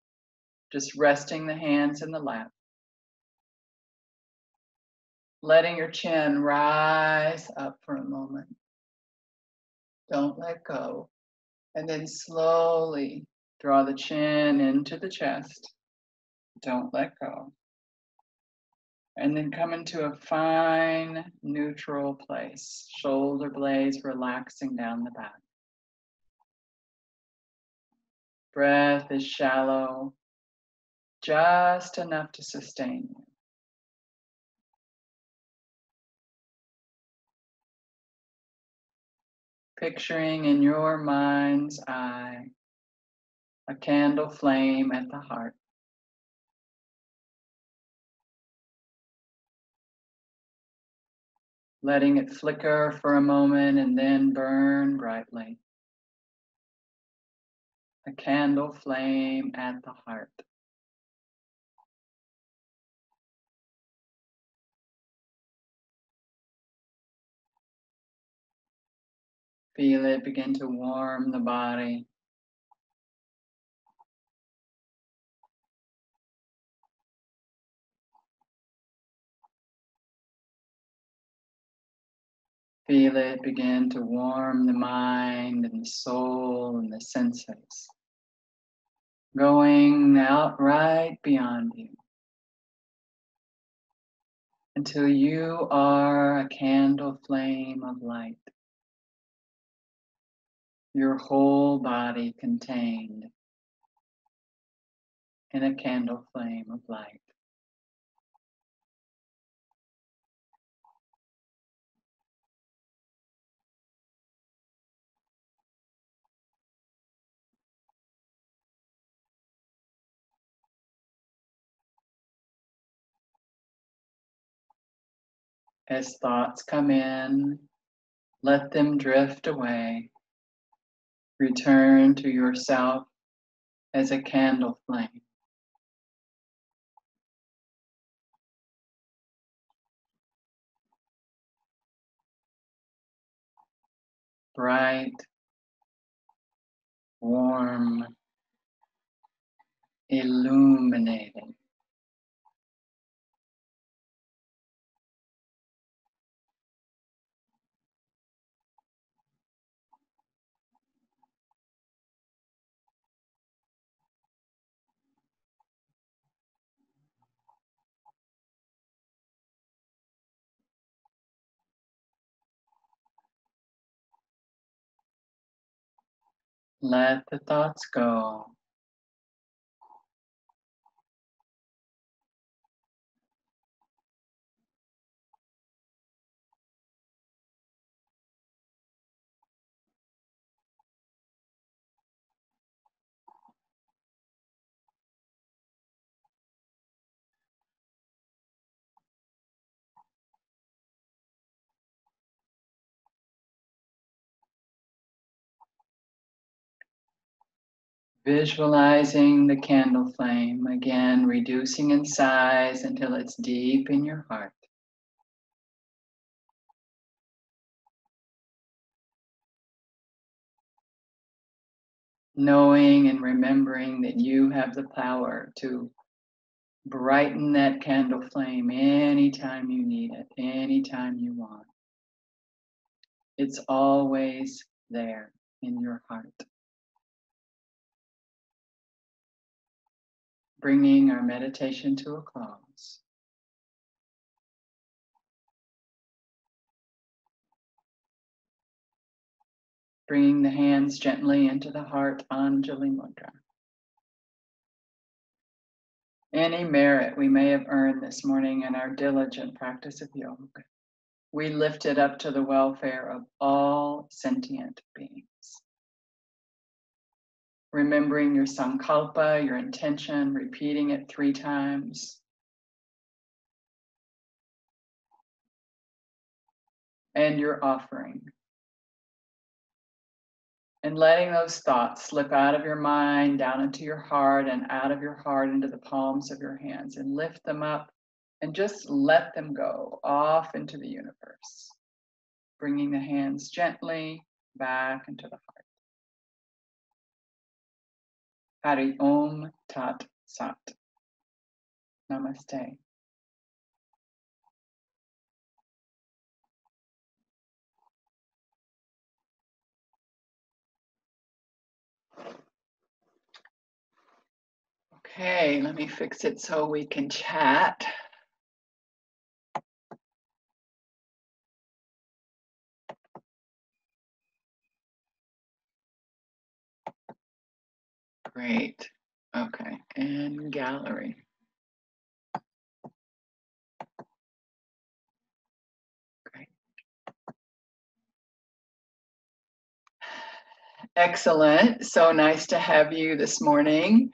Just resting the hands in the lap. Letting your chin rise up for a moment. Don't let go. And then slowly draw the chin into the chest. Don't let go. And then come into a fine, neutral place. Shoulder blades relaxing down the back. Breath is shallow, just enough to sustain you. Picturing in your mind's eye a candle flame at the heart. Letting it flicker for a moment and then burn brightly. A candle flame at the heart. Feel it begin to warm the body. Feel it begin to warm the mind and the soul and the senses. Going out right beyond you. Until you are a candle flame of light. Your whole body contained in a candle flame of light. As thoughts come in, let them drift away. Return to yourself as a candle flame. Bright, warm, illuminating. Let the thoughts go. Visualizing the candle flame, again reducing in size until it's deep in your heart. Knowing and remembering that you have the power to brighten that candle flame anytime you need it, anytime you want. It's always there in your heart. Bringing our meditation to a close. Bringing the hands gently into the heart, Anjali Mudra. Any merit we may have earned this morning in our diligent practice of yoga, we lift it up to the welfare of all sentient beings. Remembering your sankalpa, your intention, repeating it 3 times. And your offering. And letting those thoughts slip out of your mind, down into your heart, and out of your heart into the palms of your hands, and lift them up and just let them go off into the universe, bringing the hands gently back into the heart. Hari Om Tat Sat. Namaste. Okay, let me fix it so we can chat. Great. Okay, and gallery. Great. Excellent. So nice to have you this morning.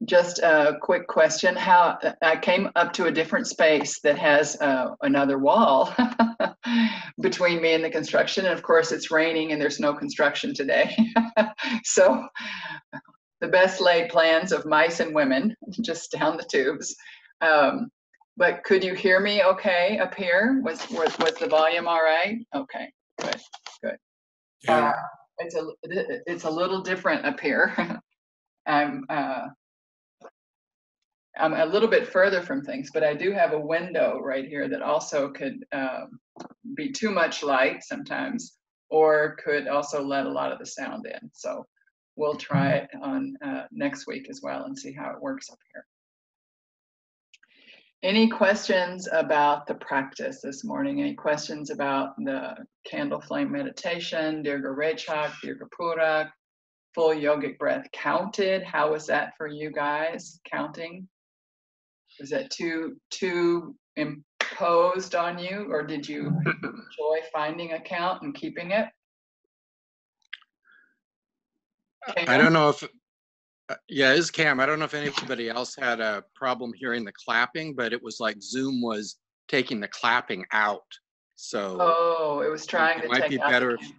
Just a quick question. How I came up to a different space that has another wall between me and the construction. And of course, it's raining and there's no construction today. So the best laid plans of mice and women, just down the tubes. But could you hear me okay up here? Was the volume all right? Okay, good, good. Yeah. It's a little different up here. I'm a little bit further from things, but I do have a window right here that also could be too much light sometimes, or could also let a lot of the sound in. So we'll try it on next week as well and see how it works up here. Any questions about the practice this morning? Any questions about the candle flame meditation, Dirga Rechak, Dirga Purak, full yogic breath counted? How was that for you guys, counting? Was that too imposed on you, or did you enjoy finding a count and keeping it? I don't know if, yeah, it's Cam. I don't know if anybody else had a problem hearing the clapping, but it was like Zoom was taking the clapping out. So oh, it was trying to might take be out better if,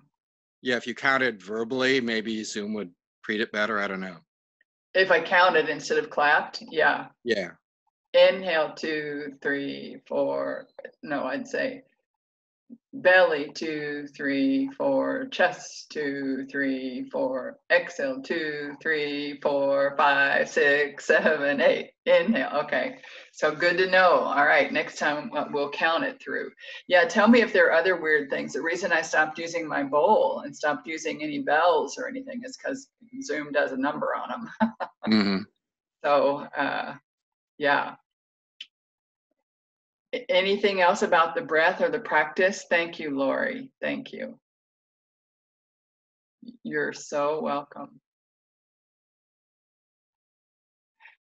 yeah, if you counted verbally, maybe Zoom would treat it better. I don't know. if I counted instead of clapped, yeah. Yeah. Inhale, 2, 3, 4. No, I'd say belly, 2, 3, 4. Chest, 2, 3, 4. Exhale, 2, 3, 4, 5, 6, 7, 8. Inhale. Okay. So good to know. All right. Next time we'll count it through. Yeah. Tell me if there are other weird things. The reason I stopped using my bowl and stopped using any bells or anything is because Zoom does a number on them. Mm-hmm. So, yeah. Anything else about the breath or the practice? Thank you, Lori. Thank you. You're so welcome.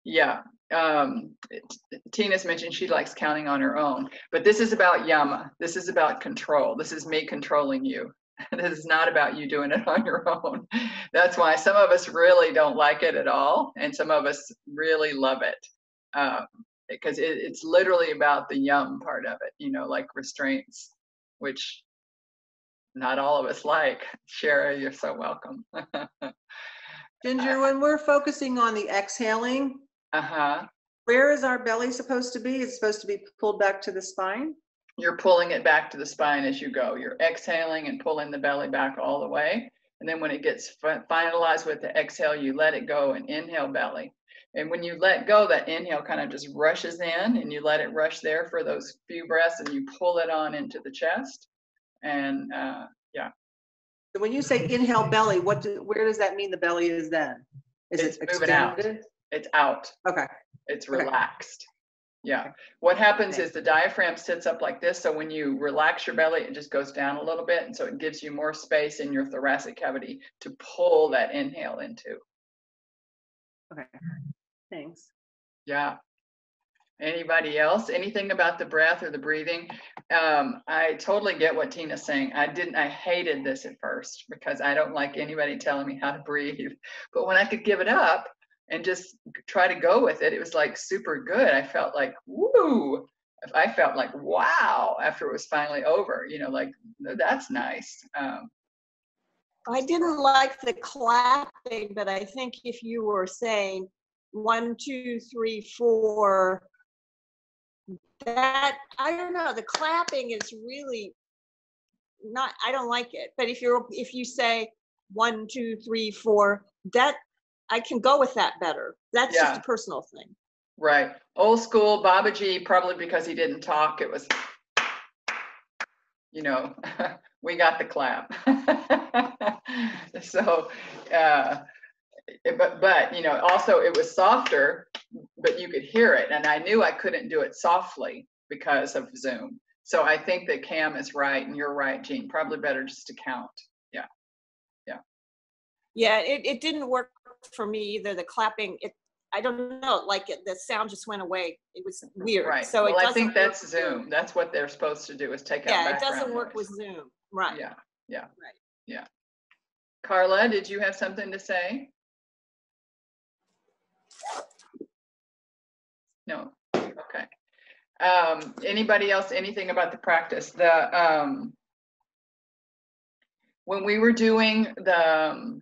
Yeah. Tina's mentioned she likes counting on her own, but this is about yama. This is about control. This is me controlling you. This is not about you doing it on your own. That's why some of us really don't like it at all, and some of us really love it. Because it's literally about the yum part of it, you know, like restraints, which not all of us like. Shara, you're so welcome. Ginger, when we're focusing on the exhaling, where is our belly supposed to be? It's supposed to be pulled back to the spine? You're pulling it back to the spine as you go. You're exhaling and pulling the belly back all the way. And then when it gets finalized with the exhale, you let it go and inhale belly. And when you let go, that inhale kind of just rushes in and you let it rush there for those few breaths and you pull it on into the chest. And yeah. So when you say inhale belly, where does that mean the belly is then? Is It's it moving out. extended? It's out. Okay. It's relaxed. Yeah. What happens is the diaphragm sits up like this. So when you relax your belly, it just goes down a little bit. And so it gives you more space in your thoracic cavity to pull that inhale into. Okay. Thanks. Yeah. Anybody else? Anything about the breath or the breathing? I totally get what Tina's saying. I hated this at first because I don't like anybody telling me how to breathe. But when I could give it up and just try to go with it, it was like super good. I felt like, woo. I felt like, wow, after it was finally over, you know, like, that's nice. I didn't like the clapping, but I think if you were saying 1, 2, 3, 4, that, I don't know, the clapping is really not, I don't like it. But if you say 1, 2, 3, 4, that, I can go with that better. That's just a personal thing. Right. Old school Babaji, probably because he didn't talk, it was, you know, we got the clap. So, but, you know, also it was softer, but you could hear it. And I knew I couldn't do it softly because of Zoom. So I think that Cam is right and you're right, Jean. Probably better just to count. Yeah. Yeah. Yeah, it didn't work for me either. The clapping, I don't know, like the sound just went away. It was weird. Right. So well, it I think that's Zoom. That's what they're supposed to do is take out background it doesn't work noise. with Zoom. Right. Yeah. Yeah. Right. Yeah. Carla, did you have something to say? No. Okay. Anybody else, anything about the practice? When we were doing the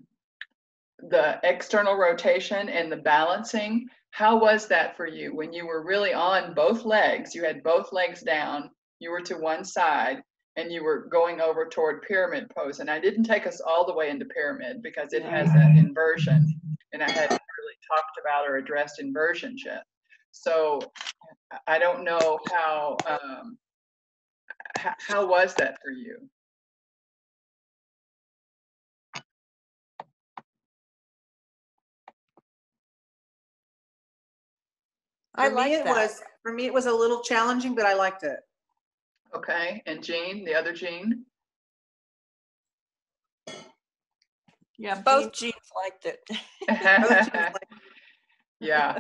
external rotation and the balancing, how was that for you when you were really on both legs? You had both legs down, you were to one side, and you were going over toward pyramid pose. And I didn't take us all the way into pyramid because it has an inversion, and I hadn't really talked about or addressed inversions yet. So I don't know how was that for you? For me, it was a little challenging, but I liked it. Okay, and Jean, the other Jean? Yeah, both Jeans liked it. Yeah,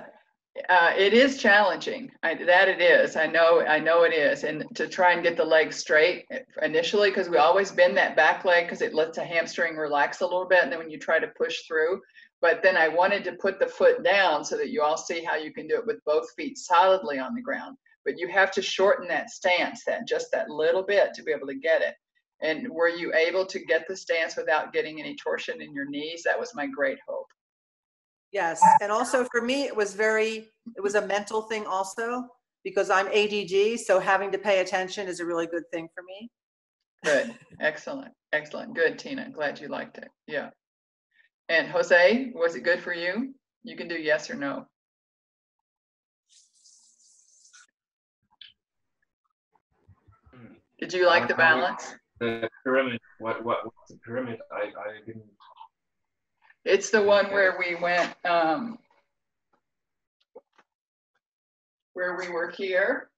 it is challenging. It is. I know it is. And to try and get the legs straight initially, because we always bend that back leg because it lets the hamstring relax a little bit. And then when you try to push through, but then I wanted to put the foot down so that you all see how you can do it with both feet solidly on the ground. But you have to shorten that stance, just that little bit to be able to get it. And were you able to get the stance without getting any torsion in your knees? That was my great hope. Yes, and also for me, it was a mental thing also, because I'm ADD, so having to pay attention is a really good thing for me. Good, excellent, excellent, good, Tina, glad you liked it, yeah. And Jose, was it good for you? You can do yes or no. Did you like the balance? The pyramid, what's the pyramid? I didn't. It's the one where we went, where we were here,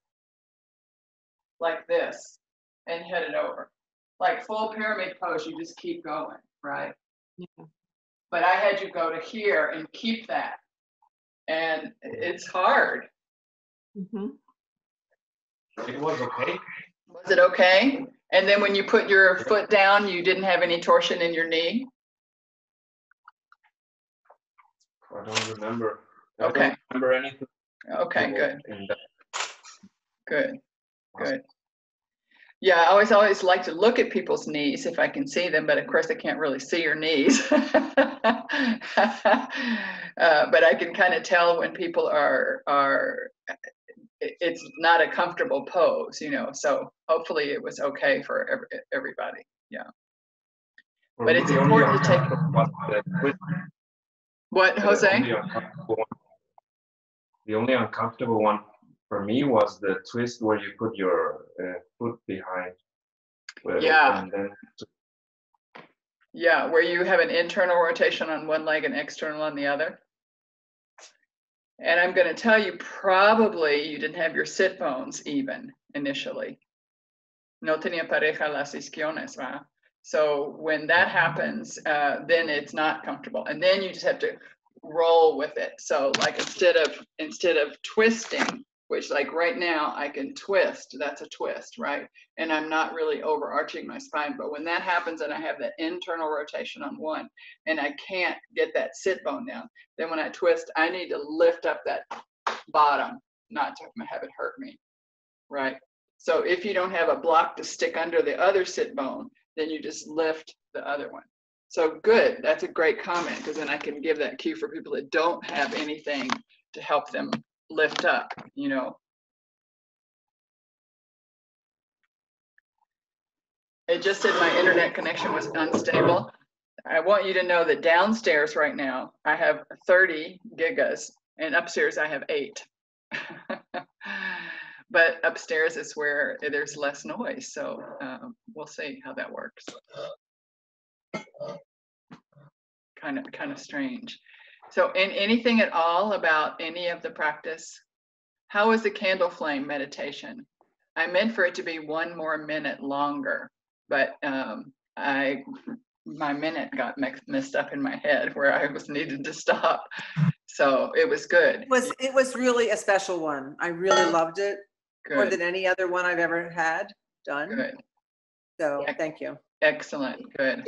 like this, and headed over. Like full pyramid pose, you just keep going, right? Yeah. But I had you go to here and keep that. And it's hard. Mm-hmm. It was okay. Was it okay? And then when you put your foot down, you didn't have any torsion in your knee? I don't remember. Okay. I don't remember anything. Okay, good. Good, good. Yeah, I always like to look at people's knees if I can see them, but of course I can't really see your knees. But I can kind of tell when people it's not a comfortable pose, you know, so hopefully it was okay for everybody, yeah. But it's important to take... What, Jose? The only uncomfortable one for me was the twist where you put your foot behind. Yeah. And then... Yeah, where you have an internal rotation on one leg and external on the other. And I'm going to tell you, probably you didn't have your sit bones even initially. No tenía pareja las isquiones, ¿va? So when that happens, then it's not comfortable. And then you just have to roll with it. So like instead of twisting, which like right now I can twist, that's a twist, right? And I'm not really overarching my spine, but when that happens and I have that internal rotation on one and I can't get that sit bone down, then when I twist, I need to lift up that bottom, not to have it hurt me, right? So if you don't have a block to stick under the other sit bone, then you just lift the other one. So good, that's a great comment, because then I can give that cue for people that don't have anything to help them lift up, you know. It just said my internet connection was unstable. I want you to know that downstairs right now, I have 30 gigas, and upstairs I have 8. But upstairs is where there's less noise, so we'll see how that works. Kind of strange. So, in anything at all about any of the practice? How is the candle flame meditation? I meant for it to be 1 more minute longer, but my minute got messed up in my head where I was needed to stop. So it was good. It was really a special one. I really loved it. Good. More than any other one I've ever had done. Good. So Yeah. thank you. Excellent. Good.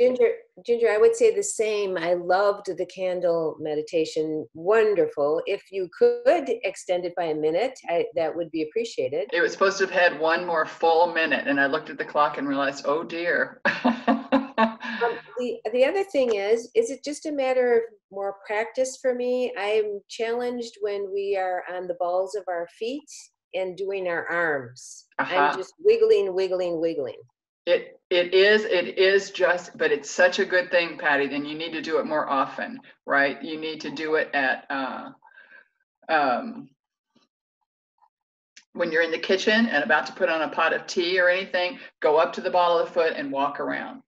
Ginger, I would say the same. I loved the candle meditation. Wonderful. If you could extend it by a minute, that would be appreciated. It was supposed to have had 1 more full minute, and I looked at the clock and realized, oh dear. The other thing is it just a matter of more practice for me? I'm challenged when we are on the balls of our feet and doing our arms. I'm just wiggling. It is just, but it's such a good thing, Patty, then you need to do it more often, right? You need to do it at, when you're in the kitchen and about to put on a pot of tea or anything, go up to the ball of the foot and walk around.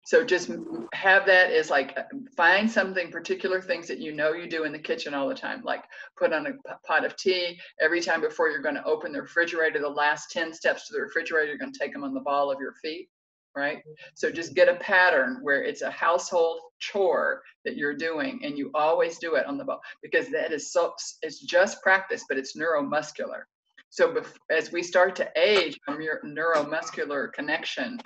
So just have that as like, find something, particular things that you know you do in the kitchen all the time, like put on a pot of tea. Every time before you're going to open the refrigerator, the last 10 steps to the refrigerator, you're going to take them on the ball of your feet, right? So just get a pattern where it's a household chore that you're doing and you always do it on the ball, because that is it's just practice, but it's neuromuscular. So as we start to age, your neuromuscular connection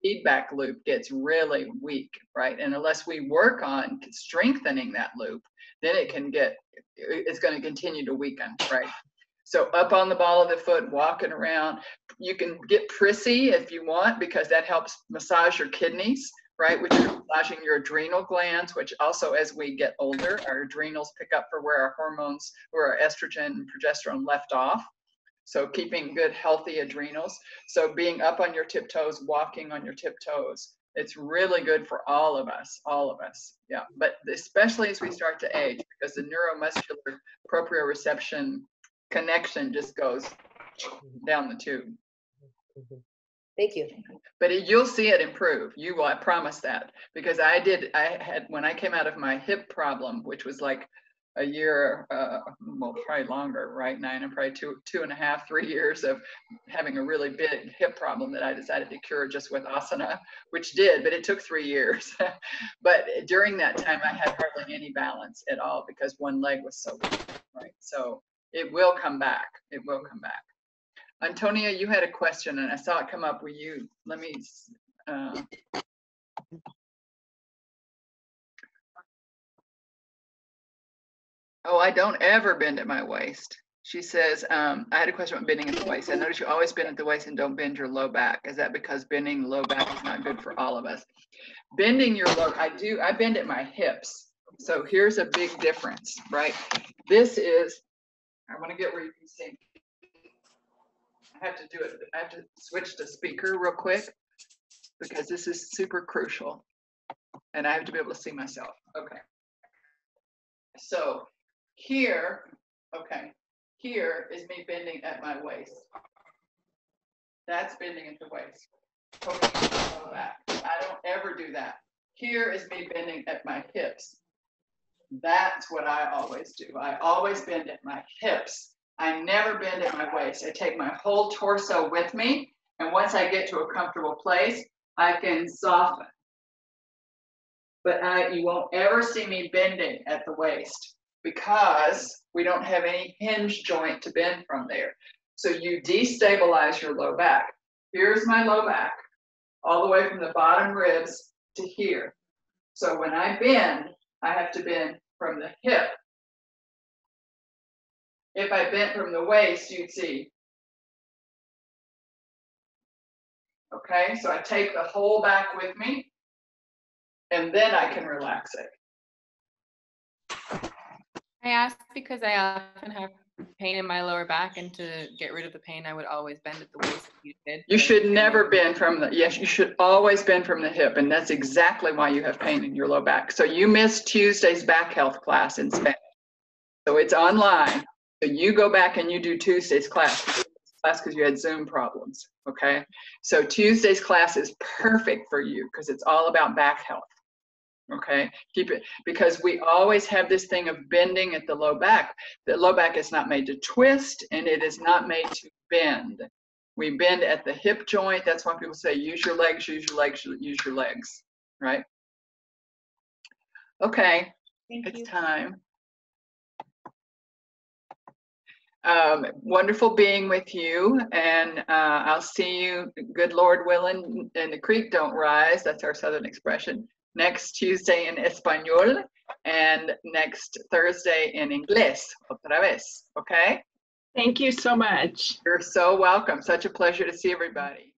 feedback loop gets really weak, right? And unless we work on strengthening that loop, then it's going to continue to weaken, right? So up on the ball of the foot, walking around. You can get prissy if you want, because that helps massage your kidneys, right? Which are massaging your adrenal glands, which also, as we get older, our adrenals pick up for where our hormones, where our estrogen and progesterone left off. So keeping good, healthy adrenals. So being up on your tiptoes, walking on your tiptoes, it's really good for all of us, yeah. But especially as we start to age, because the neuromuscular proprioception connection just goes down the tube. Thank you. But you'll see it improve. You will, I promise that. Because I had, when I came out of my hip problem, which was like a year, well, probably longer, right? Probably two and a half, 3 years of having a really big hip problem that I decided to cure just with asana, which did, but it took 3 years. But during that time, I had hardly any balance at all because one leg was so weak, right? So it will come back. It will come back. Antonia, you had a question and I saw it come up with you. Let me, oh, I don't ever bend at my waist. She says, I had a question about bending at the waist. I notice you always bend at the waist and don't bend your low back. Is that because bending the low back is not good for all of us? Bending your low, I bend at my hips. So here's a big difference, right? This is, I want to get where you can see. I have to do it. I have to switch to speaker real quick because this is super crucial. And I have to be able to see myself. Okay. So here, okay, here is me bending at my waist. That's bending at the waist. Back. I don't ever do that. Here is me bending at my hips. That's what I always do. I always bend at my hips. I never bend at my waist. I take my whole torso with me, and once I get to a comfortable place, I can soften. But you won't ever see me bending at the waist because we don't have any hinge joint to bend from there. So you destabilize your low back. Here's my low back, all the way from the bottom ribs to here. So when I bend, I have to bend from the hip. If I bent from the waist, you'd see. Okay, so I take the whole back with me. and then I can relax it. I asked because I often have pain in my lower back, and to get rid of the pain, I would always bend at the waist like you did. You should never bend from the, yes, you should always bend from the hip, and that's exactly why you have pain in your low back. So you missed Tuesday's back health class in Spanish. So it's online. So you go back and you do Tuesday's class because you had Zoom problems, okay? So Tuesday's class is perfect for you because it's all about back health. Okay, keep it, because we always have this thing of bending at the low back. The low back is not made to twist, and it is not made to bend. We bend at the hip joint. That's why people say use your legs, use your legs, use your legs, right? Okay, it's time. Wonderful being with you, and I'll see you, good Lord willing, and the creek don't rise. That's our Southern expression. Next Tuesday in Español, and next Thursday in Inglés, otra vez, okay? Thank you so much. You're so welcome. Such a pleasure to see everybody.